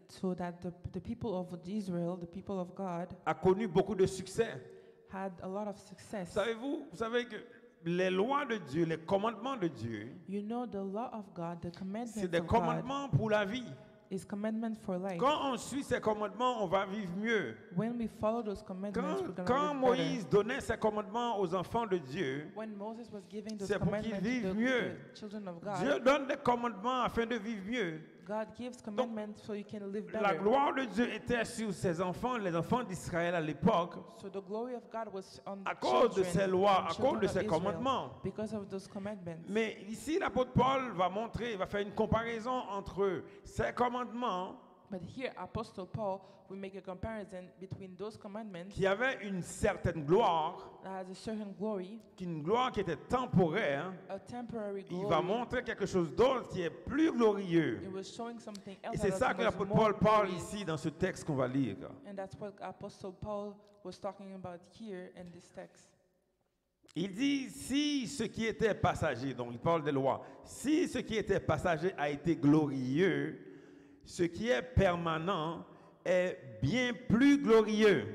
so that the people of Israel, the people of God, a connu beaucoup de succès. had a lot of success. Savez-vous, vous savez que les lois de Dieu, les commandements de Dieu, You know, the law of God, the c'est commandments des of God, commandements pour la vie. is commandment for life. Quand on suit ces commandements, on va vivre mieux. When we follow those commandments, we're going to Quand live Moïse better. donnait ces commandements aux enfants de Dieu, When Moses was giving those c'est pour qu'ils commandments to vivent the mieux. children of God, Dieu donne des commandements afin de vivre mieux. God gives commandments so you can live La better. gloire de Dieu était sur ses enfants, les enfants d'Israël à l'époque, So the glory of God was on à the cause de children, ces lois, à children cause de of ces Israel, commandements. because of those commandments. Mais ici, l'apôtre Paul va montrer, il va faire une comparaison entre ces commandements But here, Apostle Paul will make a comparison between those commandments qui avaient une certaine gloire, that has a certain glory, une gloire qui était temporaire. a temporary Il va glory. montrer quelque chose d'autre qui est plus glorieux. It was showing something Et else c'est that ça was que l'apôtre more Paul parle glorious. ici dans ce texte qu'on va lire. And that's what Apostle Paul was talking about here in this text. Il dit, si ce qui était passager, donc il parle des lois, si ce qui était passager a été glorieux, ce qui est permanent est bien plus glorieux.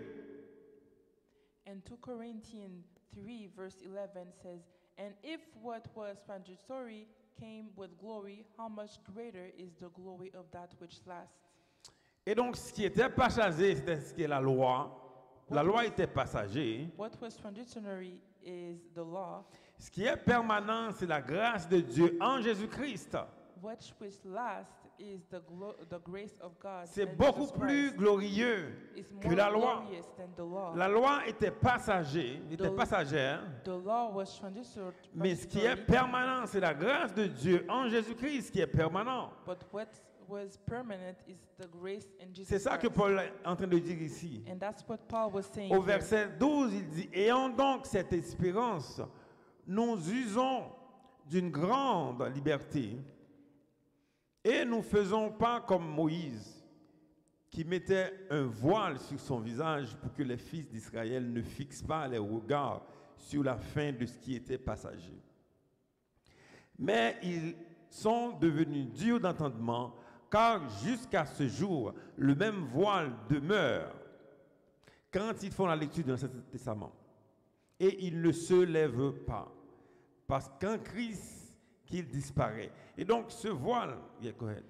And 2 Corinthians 3 verse 11 says, "And if what was transitory came with glory, how much greater is the glory of that which lasts?" Et donc, ce qui était passager, c'était ce qui est la loi. La loi était passager. What was transitory is the law. Ce qui est permanent, c'est la grâce de Dieu en Jésus-Christ. which lasts is the grace of God. C'est and beaucoup Jesus plus Christ. glorieux It's que more la loi. glorious than the law. La loi était passagère, The law was transitory, mais ce qui est permanent, c'est la grâce de Dieu en Jésus-Christ qui est permanent. but what was permanent is the grace in Jesus C'est ça que Christ. Paul est en train de dire ici. And that's what Paul was saying Au here. verset 12, il dit, ayant donc cette espérance, nous usons d'une grande liberté et nous faisons pas comme Moïse, qui mettait un voile sur son visage pour que les fils d'Israël ne fixent pas les regards sur la fin de ce qui était passager. Mais ils sont devenus durs d'entendement, car jusqu'à ce jour, le même voile demeure quand ils font la lecture de l'Ancien Testament. Et ils ne se lèvent pas, parce qu'en Christ, qu'il disparaît. Et donc, ce voile, yeah, go ahead.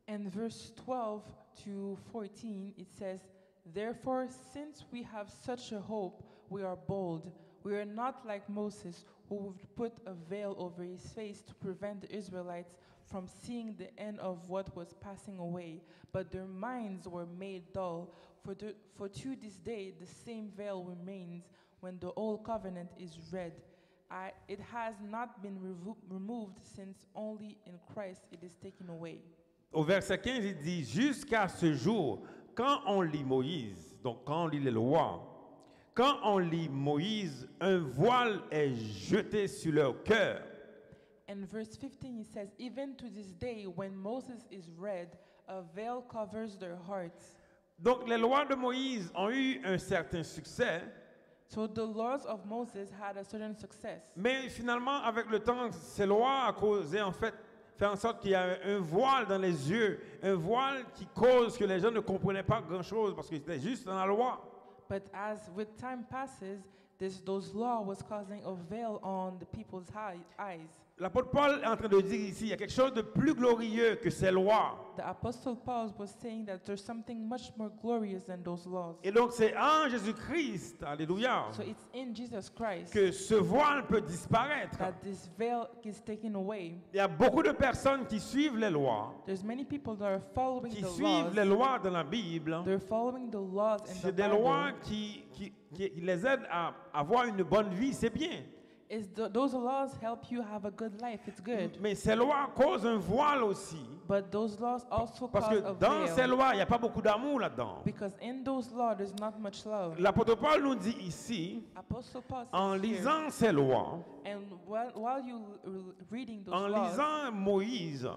And verse 12 to 14, it says, "Therefore, since we have such a hope, we are bold. We are not like Moses, who would put a veil over his face to prevent the Israelites from seeing the end of what was passing away. But their minds were made dull. For to this day, the same veil remains when the old covenant is read. It has not been removed, since only in Christ it is taken away." Au verset 15, il dit, jusqu'à ce jour, quand on lit Moïse, donc quand on lit les lois, quand on lit Moïse, un voile est jeté sur leur cœur. And verse 15, it says, "Even to this day, when Moses is read, a veil covers their hearts." Donc les lois de Moïse ont eu un certain succès, So the laws of Moses had a certain success. mais finalement, avec le temps, ces lois ont causé fait en sorte qu'il y a un voile dans les yeux, un voile qui cause que les gens ne comprenaient pas grand-chose parce que c'était juste dans la loi. But as with time passes, those law was causing a veil on the people's eyes. L'apôtre Paul est en train de dire ici, il y a quelque chose de plus glorieux que ces lois. The apostle Paul was saying that there's something much more glorious than those laws. Et donc c'est en Jésus-Christ, alléluia, So it's in Jesus Christ que ce voile peut disparaître. that this veil is taken away. Il y a beaucoup de personnes qui suivent les lois, There's many people that are following qui the suivent les laws. lois dans la Bible. They're following the laws in the C'est des lois Bible. qui les aident à avoir une bonne vie, c'est bien. Those laws help you have a good life. It's good. Mais ces lois causent un voile aussi. But those laws also Parce cause que a dans ces veil. lois, il n'y a pas beaucoup d'amour là-dedans. Because in those laws, there's not much love. L'apôtre Paul nous dit ici, Apostle Paul en says here, lisant ces lois, and while you reading those en laws, lisant Moïse,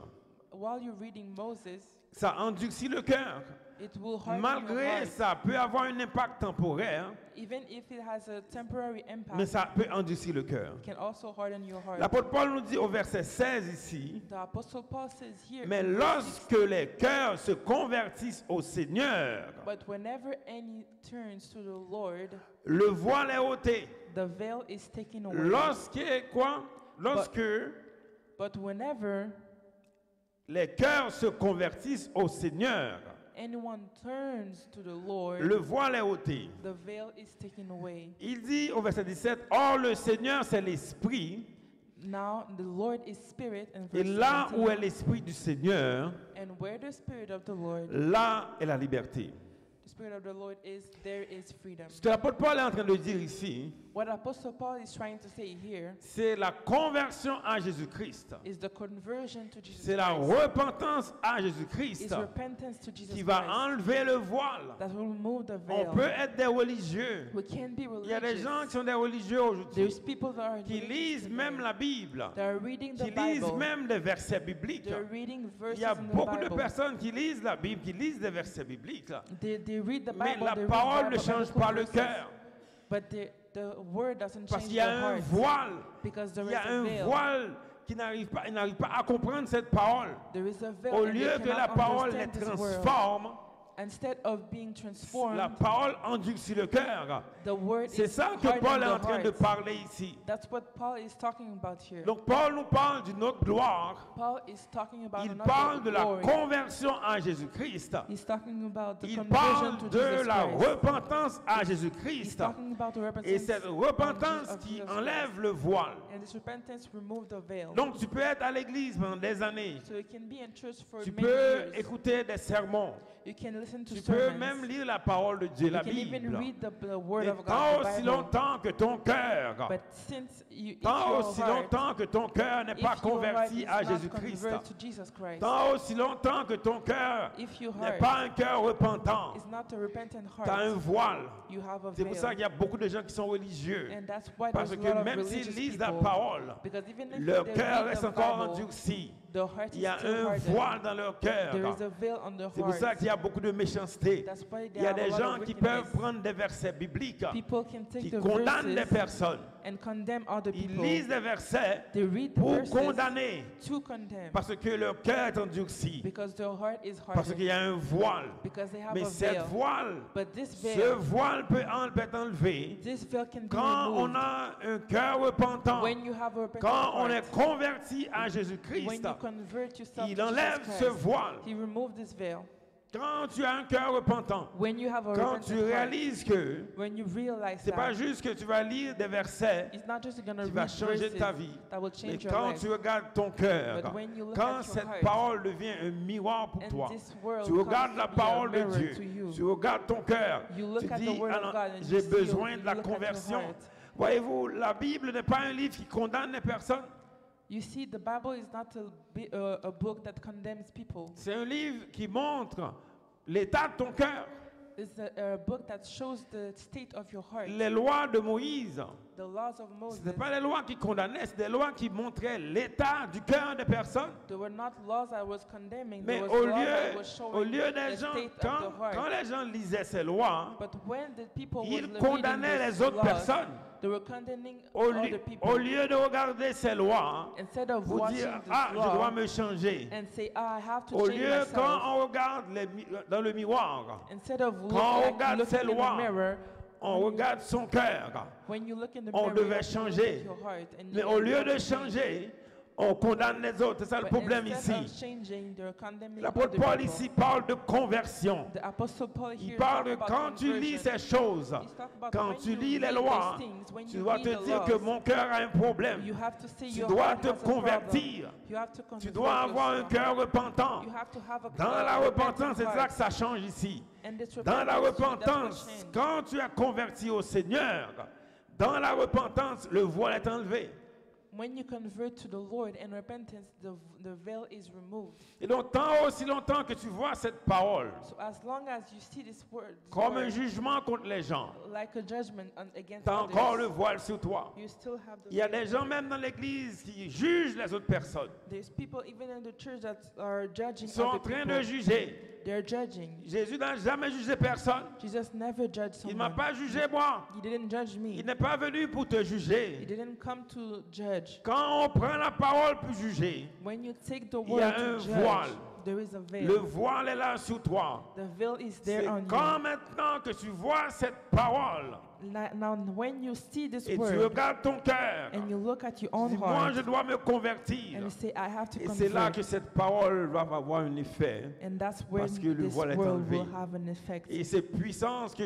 while you're reading Moses, ça endurcit le cœur. it will harden your Malgré heart. ça peut avoir un impact temporaire, Even if it has a temporary impact, mais ça peut endurcir le cœur. it can also harden your heart. L'apôtre Paul nous dit au verset 16 ici, The Apostle Paul says here, mais in verse 6, lorsque les cœurs se convertissent au Seigneur, but whenever any turns to the Lord, le voile est ôté. the veil is taken away. Lorsque quoi? Lorsque But whenever les cœurs se convertissent au Seigneur, anyone turns to the Lord, le voile est ôté. the veil is taken away. Il dit au verset 17, or le Seigneur c'est l'Esprit, Now the Lord is spirit, and et verse là 17, où est l'Esprit du Seigneur, and where the spirit of the Lord, là est la liberté. the spirit of the Lord is, there is freedom. Ce que l'apôtre Paul est en train de dire ici, What Apostle Paul is trying to say here c'est la conversion à Jésus-Christ. is the conversion to Jesus C'est la Christ. repentance à Jésus-Christ Is repentance to Jesus qui va Christ enlever le voile. that will remove the On veil. peut être des religieux. We can be Il y a des religious. gens qui sont des religieux aujourd'hui, There's people that are qui religious lisent today. même la Bible, They are reading the qui lisent Bible. même des versets bibliques. They're reading Il verses y a in the beaucoup de Bible. personnes qui lisent la Bible, qui lisent des versets bibliques, They read the mais Bible. la they read parole ne Bible, change biblical pas le verses, cœur. But the word doesn't Parce change qu'il y a their un heart. voile. Because there Il is y a a un veil. voile qui n'arrive pas à comprendre cette parole. There is a veil, Au and they lieu que cannot la parole les understand this word. transforme, instead of being transformed, la parole endurcit le cœur. the word C'est is ça que hardening Paul est en the train de heart. parler ici. That's what Paul is talking about here. Donc Paul nous parle d'une autre gloire. Paul is talking about Il another parle de la glory. conversion à Jésus-Christ. He's talking about the Il conversion parle to de Jesus la Christ. repentance à He's Jésus-Christ. talking about the Et cette repentance of qui Jesus enlève Christ. le voile. And this repentance removed the veil. Donc tu peux être à l'église pendant des années. So you can be in church for Tu many peux years. écouter des sermons. You can listen to Tu peux sermons. même lire la parole de Dieu, You la can even Bible. read the word Et of tant God, the aussi Bible. longtemps que ton cœur, But since you, if tant your aussi heart, longtemps que ton cœur n'est if pas your heart converti is à not Jésus-Christ, converted to Jesus Christ, tant aussi longtemps que ton cœur if your n'est heart pas un cœur repentant, is not a repentant tu as un heart, voile. you have a C'est pour ça veil. qu'il y a beaucoup de gens qui sont religieux. And that's why Parce there's a que lot of même s'ils religious lisent la people, parole, because even if leur they cœur read reste the encore Bible, endurci. the heart Il is y a still un hardened. voile dans leur cœur. There is a veil on their C'est pour ça heart. qu'il y a beaucoup de méchanceté. That's why Il there y a are a des lot gens of qui wickedness. peuvent prendre des versets bibliques People can take qui the condamnent les verses personnes. and condemn other Ils people. lisent des versets They read the pour verses condamner to condemn parce que leur cœur est endurci, because their heart is parce qu'il y hardened, a un voile. because they have Mais a cette veil. voile, But this ce veil, voile peut être enlevé this veil can be quand on removed a un cœur repentant, when you have a repentant quand on est heart. converti à When Jésus-Christ. you convert yourself Il to enlève Jesus ce Christ, voile. He removed this veil. Quand tu as un cœur repentant, When you have a quand tu repentant heart, réalises que when you realize c'est pas that, juste que tu vas lire des versets it's not just going to qui va read changer verses ta vie, that will mais change your quand life. tu regardes ton cœur, But when you look quand at your cette heart, parole devient un miroir pour and toi, this world tu regardes comes la to be a parole de mirror Dieu, to you. tu regardes ton cœur, You look tu at the dis, word of ah non, God and j'ai you see besoin you de la look at your conversion. heart. Voyez-vous, la Bible n'est pas un livre qui condamne les personnes, You see, the Bible is not a book that condemns people. c'est un livre qui montre l'état de ton cœur. It's a book that shows the state of your heart. Les lois de Moïse, The laws of ce Moses, n'étaient pas les lois qui condamnaient, c'est des lois qui montraient l'état du cœur des personnes. they were not laws I was condemning. Mais There was au laws that lieu, was au showing lieu des the gens, state of quand, the heart. quand les gens lisaient ces lois, But when the people ils was condamnaient reading les these autres laws, personnes. they were condemning Au, other people. au lieu de regarder ces lois, Instead of vous watching dire, this ah, je law dois me changer. and say, I have to Au change lieu, quand myself. on regarde dans le miroir, Instead of quand on looking regarde ces in the lois, mirror, on regarde son cœur. when you look in the On mirror, devait you have to look changer. at your heart and Mais you au lieu have de to change. changer, on condamne les autres. C'est ça le But problème instead ici. of changing, they're condemning L'apôtre other Paul people. ici parle de conversion. The Apostle Paul Il here parle de talk about quand tu lis conversion. ces choses, He's talking about quand when tu you lis les read lois, these things, when tu you dois read te the dire que laws, mon cœur a un problème. you have to say Tu your dois heart te has a problem. convertir. You have to Tu convert dois avoir un yourself. cœur repentant. You have to have a Dans la repentant repentance, c'est ça heart. que ça change ici. And this Dans la repentance, that's what repentance, changed. quand tu es converti au Seigneur, dans la repentance, le voile est enlevé. When you convert to the Lord in repentance, the veil is removed. Et donc, tant aussi longtemps que tu vois cette parole So as long as you see this word, comme un jugement contre les gens, like a judgment against tu as encore le others, voile sur toi. you still have the Il y a veil. des gens même dans l'église qui jugent les autres personnes. There's people even in the church that are judging Ils sont en other train people. de juger. They're judging. Jésus n'a jamais jugé personne. Jesus never judged Il ne m'a someone. pas jugé moi. He didn't judge Il me. n'est pas venu pour te He juger. didn't come to judge. Quand on prend la parole pour juger, When you take the il y a word un to judge, voile. there is a veil. Le voile est là sur toi. The veil is C'est there on quand maintenant que tu vois cette parole you. Now, when you see this et tu word regardes ton cœur, and you look at your tu own dis, moi heart je dois me convertir. and you say, I have to Et c'est là convert, que cette parole va avoir un effet. and that's when parce que le this voile est word enlevé. will have an effect. Et c'est puissance que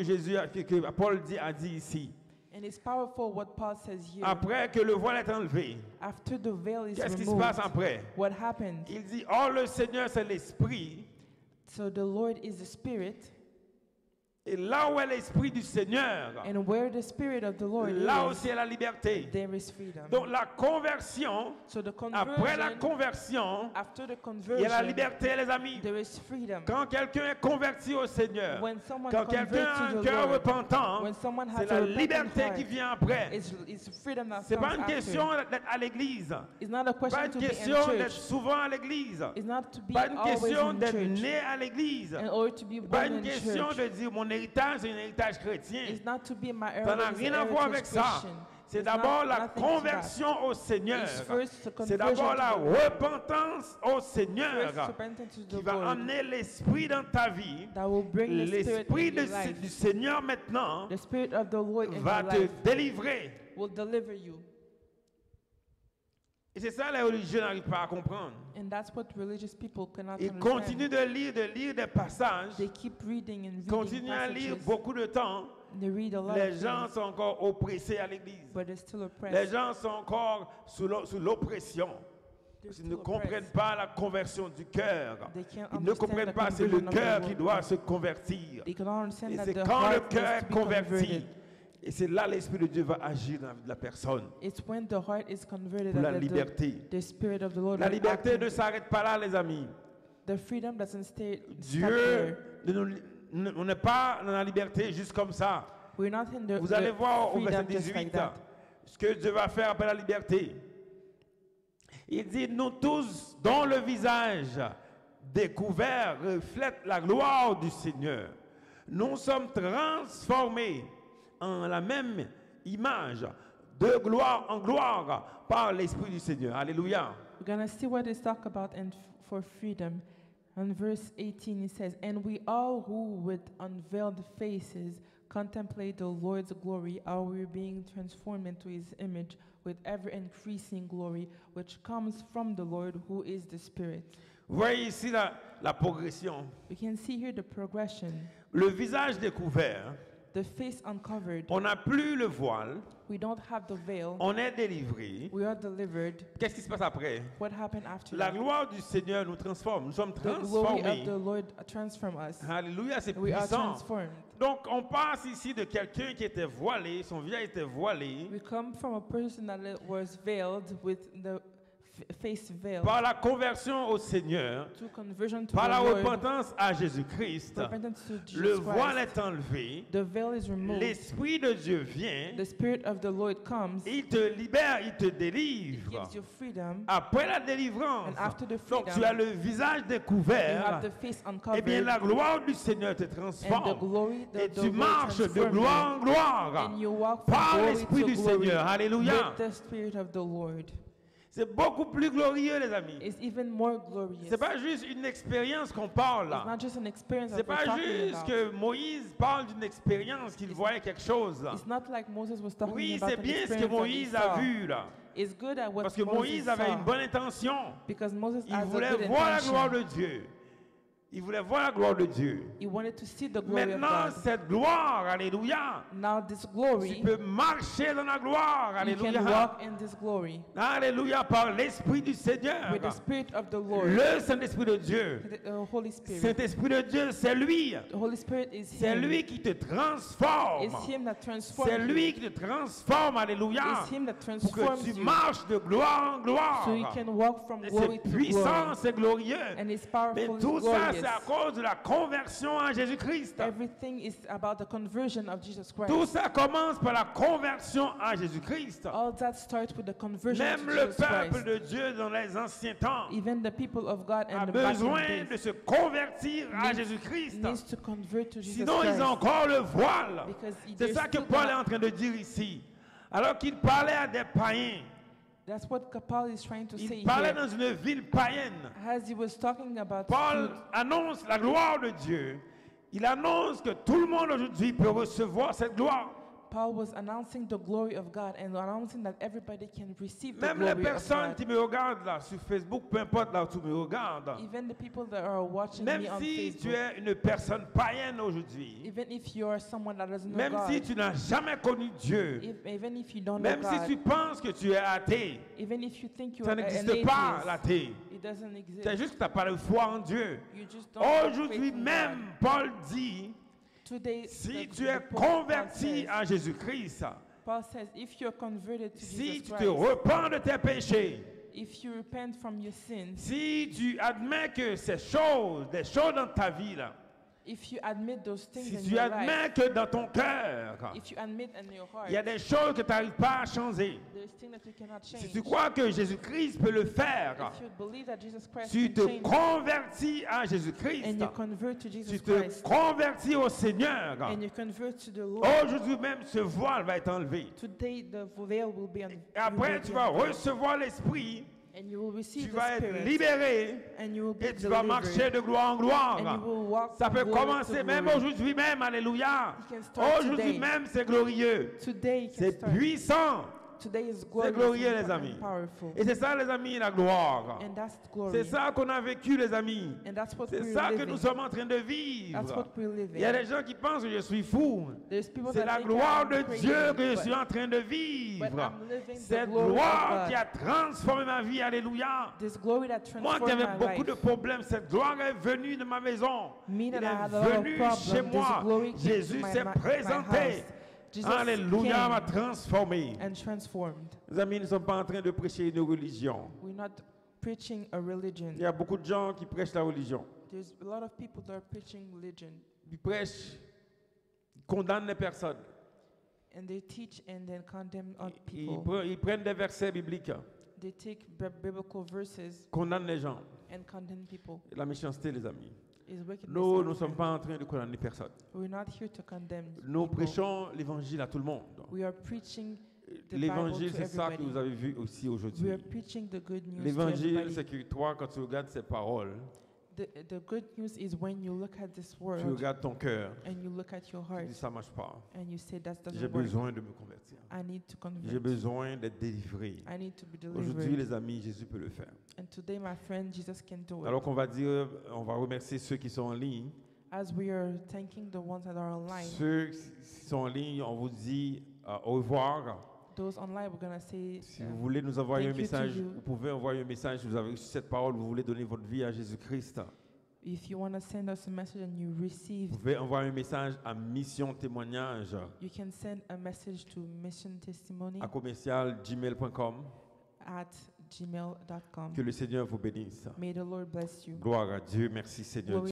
que Paul a dit ici. And it's powerful what Paul says here. Après que le voile est enlevé, After the veil is qu'est-ce qui se removed, passe après? what happened? Il dit, oh le Seigneur c'est l'Esprit. So the Lord is the Spirit, Et là où est l'Esprit du Seigneur, and where the Spirit of the Lord là is, aussi est la liberté. there is freedom. Donc la conversion, So the après la conversion, conversion, after the il y a la conversion, liberté les amis. there is freedom. Quand quelqu'un est converti au Seigneur, When someone quand quelqu'un a converts un to the cœur Lord, repentant, when someone c'est has la a repentant liberté heart, qui vient après. it's freedom that C'est comes pas une after. question d'être à l'église. It's not a Pas question une to be in question d'être church. souvent à l'église. It's not to be Pas une always question in d'être church. né à l'église. In order to be Pas born une in question church. de dire mon héritage c'est un héritage chrétien. It's not to be my Ça n'a heritage, rien à voir avec ça. Christian. C'est It's d'abord not- la nothing to that. conversion au Seigneur. It's first the C'est conversion d'abord to la the Lord. repentance au Seigneur First repentance to qui the va Lord amener l'esprit dans ta vie. that will bring the spirit L'esprit in your life. du Seigneur maintenant The spirit of the Lord in va your te life délivrer. will deliver you. Et c'est ça les religieux n'arrivent pas à comprendre. And that's what religious people cannot Ils understand. continuent de lire des passages, They keep reading and reading continuent à lire passages. beaucoup de temps. They read a lot Les of gens things, sont encore oppressés à l'église. but they're still Les oppressed. gens sont encore sous l'oppression. They're Ils ne still comprennent oppressed. pas la conversion du cœur. They can't Ils ne understand comprennent the pas, c'est le conversion of the cœur qui Lord. doit se convertir. They cannot understand Et that c'est the quand le heart cœur needs est to be converti, converted. et c'est là l'Esprit de Dieu va agir dans la vie de la personne It's when the heart is converted pour la that liberté. the Spirit of the Lord La will liberté act ne in- s'arrête pas là, les amis. The freedom doesn't stop Dieu, there. on n'est pas dans la liberté juste comme ça. We're not in the, Vous allez the voir au verset freedom just like 18 that. ce que Dieu va faire après la liberté. Il dit, nous tous dont le visage découvert reflète la gloire du Seigneur, nous sommes transformés en la même image, de gloire en gloire, par l'Esprit du Seigneur. Alléluia. We're going to see what it's talk about for freedom. In verse 18 it says, "And we all who with unveiled faces contemplate the Lord's glory are we being transformed into his image with ever increasing glory which comes from the Lord who is the Spirit." Vous voyez ici la progression. We can see here the progression. Le visage découvert, The face uncovered. on n'a plus le voile, We don't have the veil. on est délivré. We are delivered. Qu'est-ce qui se passe après? What happened after La that? gloire du Seigneur nous transforme. Nous sommes The glory transformés. of the Lord transform us. Alléluia, c'est We are puissant. transformed. Donc, on passe ici de quelqu'un qui était voilé, son visage était voilé, We come from a person that was veiled with the face veil par la conversion au Seigneur, to conversion to par la the Lord, repentance à Jésus-Christ. repentance to Le Jesus voile Christ. est enlevé, The veil is removed. l'Esprit de Dieu vient, The Spirit of the Lord comes. il te libère, il te It délivre. gives you freedom. Après la délivrance, And after the donc freedom, tu as le visage You découvert, have the face eh uncovered. bien la gloire du Seigneur te And the transforme. glory, Et the tu Lord marches de transforms gloire you. en gloire And you walk from par glory l'Esprit to du glory Seigneur. Alléluia. with the Spirit of the Lord. C'est beaucoup plus glorieux, les amis. It's even more glorious. C'est pas juste une expérience qu'on parle It's là. not just an experience C'est that we're pas talking juste about. que Moïse parle d'une expérience qu'il voyait quelque chose là. It's not like Moses was talking Oui, about c'est an bien ce que experience that he Moïse a saw. vu là. It's good at what Parce que Moses Moïse avait saw, une bonne intention. because Moses Il has a voulait good voir la intention. gloire de Dieu. Il voulait voir la gloire de Dieu. He wanted to see the glory Maintenant, of God. cette gloire, alléluia, Now this tu glory, peux marcher dans la gloire, you alléluia. can walk in this glory Alléluia, par l'Esprit du Seigneur. with the Spirit of the Lord, Le Saint-Esprit de Dieu. the Holy Spirit. Saint-Esprit de Dieu, c'est lui. The Holy Spirit is C'est Him. lui qui te transforme. It's Him that transforms C'est lui you. qui te transforme, alléluia. It's Him that Pour que transforms tu you, marches de gloire en gloire. so you can walk from Et glory c'est to puissant, glory. c'est glorieux. And it's Mais powerful, tout it's ça, glorious. c'est à cause de la conversion à Jésus-Christ. Everything is about the conversion of Jesus Christ. Tout ça commence par la conversion à Jésus-Christ. All that starts with the conversion Même to le Jesus peuple Christ. de Dieu dans les anciens temps Even the people of God a and the back in besoin the de days se convertir à needs- Jésus-Christ. needs to convert to Jesus Sinon, Christ. ils ont encore le voile. Because C'est they're ça que still Paul est gonna- en train de dire ici. Alors qu'il parlait à des païens, That's what Paul is trying to say il parlait here. dans une ville païenne. As he was talking about Paul food, annonce la gloire de Dieu. Il annonce que tout le monde aujourd'hui peut recevoir cette gloire. Paul was announcing the glory of God and announcing that everybody can receive the Même les glory of personnes God. qui me regardent là sur Facebook, peu importe là où tu me regardes, Even the people that are watching même me on si tu Facebook, es une personne païenne aujourd'hui, even if you are someone that doesn't know même God, si tu n'as jamais connu Dieu, even if you don't know même si God, tu penses que tu es athée, even if you think you ça are an n'existe pas atheist, l'athée. it doesn't exist. C'est juste que tu n'as pas de foi en Dieu. You just don't have Aujourd'hui faith in même, God. Paul dit, Today, si the- tu the es Paul converti says- à Jésus-Christ, Paul says, if you're converted to si Jesus tu te Christ, repens de tes péchés, if you repent from your sins, si tu admets que ces choses, des choses dans ta vie là, If you admit those things si in tu your admets life, que dans ton cœur, if you admit in your heart, il y a des choses que tu n'arrives pas à changer, there's things that you cannot change. si tu crois que Jésus-Christ peut le faire, If you believe that Jesus Christ tu can te change convertis à Jésus-Christ, and you convert to Jesus tu te Christ convertis au Seigneur, and you convert to the Lord, aujourd'hui même ce voile va être enlevé. today the veil will be on. Et après, tu vas recevoir l'Esprit, And you will tu receive the vas être Spirit libéré and you will be et tu vas delivered. marcher de gloire en gloire. And you will walk Ça from peut glory to commencer même glory. aujourd'hui même, alléluia. You can start Aujourd'hui today. même, c'est glorieux. Today you can C'est start. puissant. Today is C'est glorious glorieux, and les amis. powerful. Et c'est ça, les amis, la gloire. And that's glory. C'est ça qu'on a vécu, les amis. And that's what C'est we're ça que living. nous sommes en train de That's vivre. what we're living. Il y a des gens qui pensent que je suis fou. There's people C'est that la think gloire I'm de crazy, Dieu que je but- suis en train de but vivre. I'm living the Cette glory of gloire God. qui a transformé ma vie, alléluia. This glory that Moi qui transformed avais my beaucoup de life. problèmes, cette gloire est venue de ma maison. Me that Il I had a est lot of venu problems, chez this moi. glory came to Jésus s'est my présenté. house. Jesus Alléluia, m'a came transformé. and transformed. Les amis, nous ne sommes pas en train de prêcher une religion. We're not preaching a religion. Il y a beaucoup de gens qui prêchent la religion. There's a lot of people that are preaching religion Ils prêchent, ils condamnent les personnes. and they teach and then condemn other Ils, people. ils prennent des versets bibliques, They take biblical verses condamnent les gens. and condemn people. La méchanceté, les amis. Is wickedness. Nous our ne sommes friend. pas en train de condamner personne. We're not here to condemn Nous people. prêchons l'évangile à tout le monde. We are preaching the L'évangile, Bible to c'est ça que everybody. vous avez vu aussi We aujourd'hui. are preaching the good news to L'évangile, everybody. c'est que toi, quand tu regardes ces paroles, The good news is when you look at this tu world regardes ton cœur, and you look at your tu heart dis ça ne marche pas. and you say that J'ai doesn't work. besoin de me convertir. I need to J'ai convert. besoin d'être délivré. I need to be Aujourd'hui, delivered. les amis, Jésus peut le faire. And today, my friend, Jesus can do it. Alors qu'on va dire, on va remercier ceux qui sont en ligne. As we are thanking the ones that are online, Ceux qui sont en ligne, on vous dit au revoir. those online, we're going to say, Si vous voulez nous envoyer un thank you to message, you. vous pouvez envoyer un message. Si vous avez reçu cette parole, vous voulez donner votre vie à Jésus-Christ. if you want to send us a message and you receive, Vous pouvez envoyer un message à Mission Témoignage you can send a message to Mission Testimony à commercial@gmail.com. at gmail.com. Que le Seigneur vous bénisse. May the Lord bless you. Gloire à Dieu. Merci Seigneur. Glory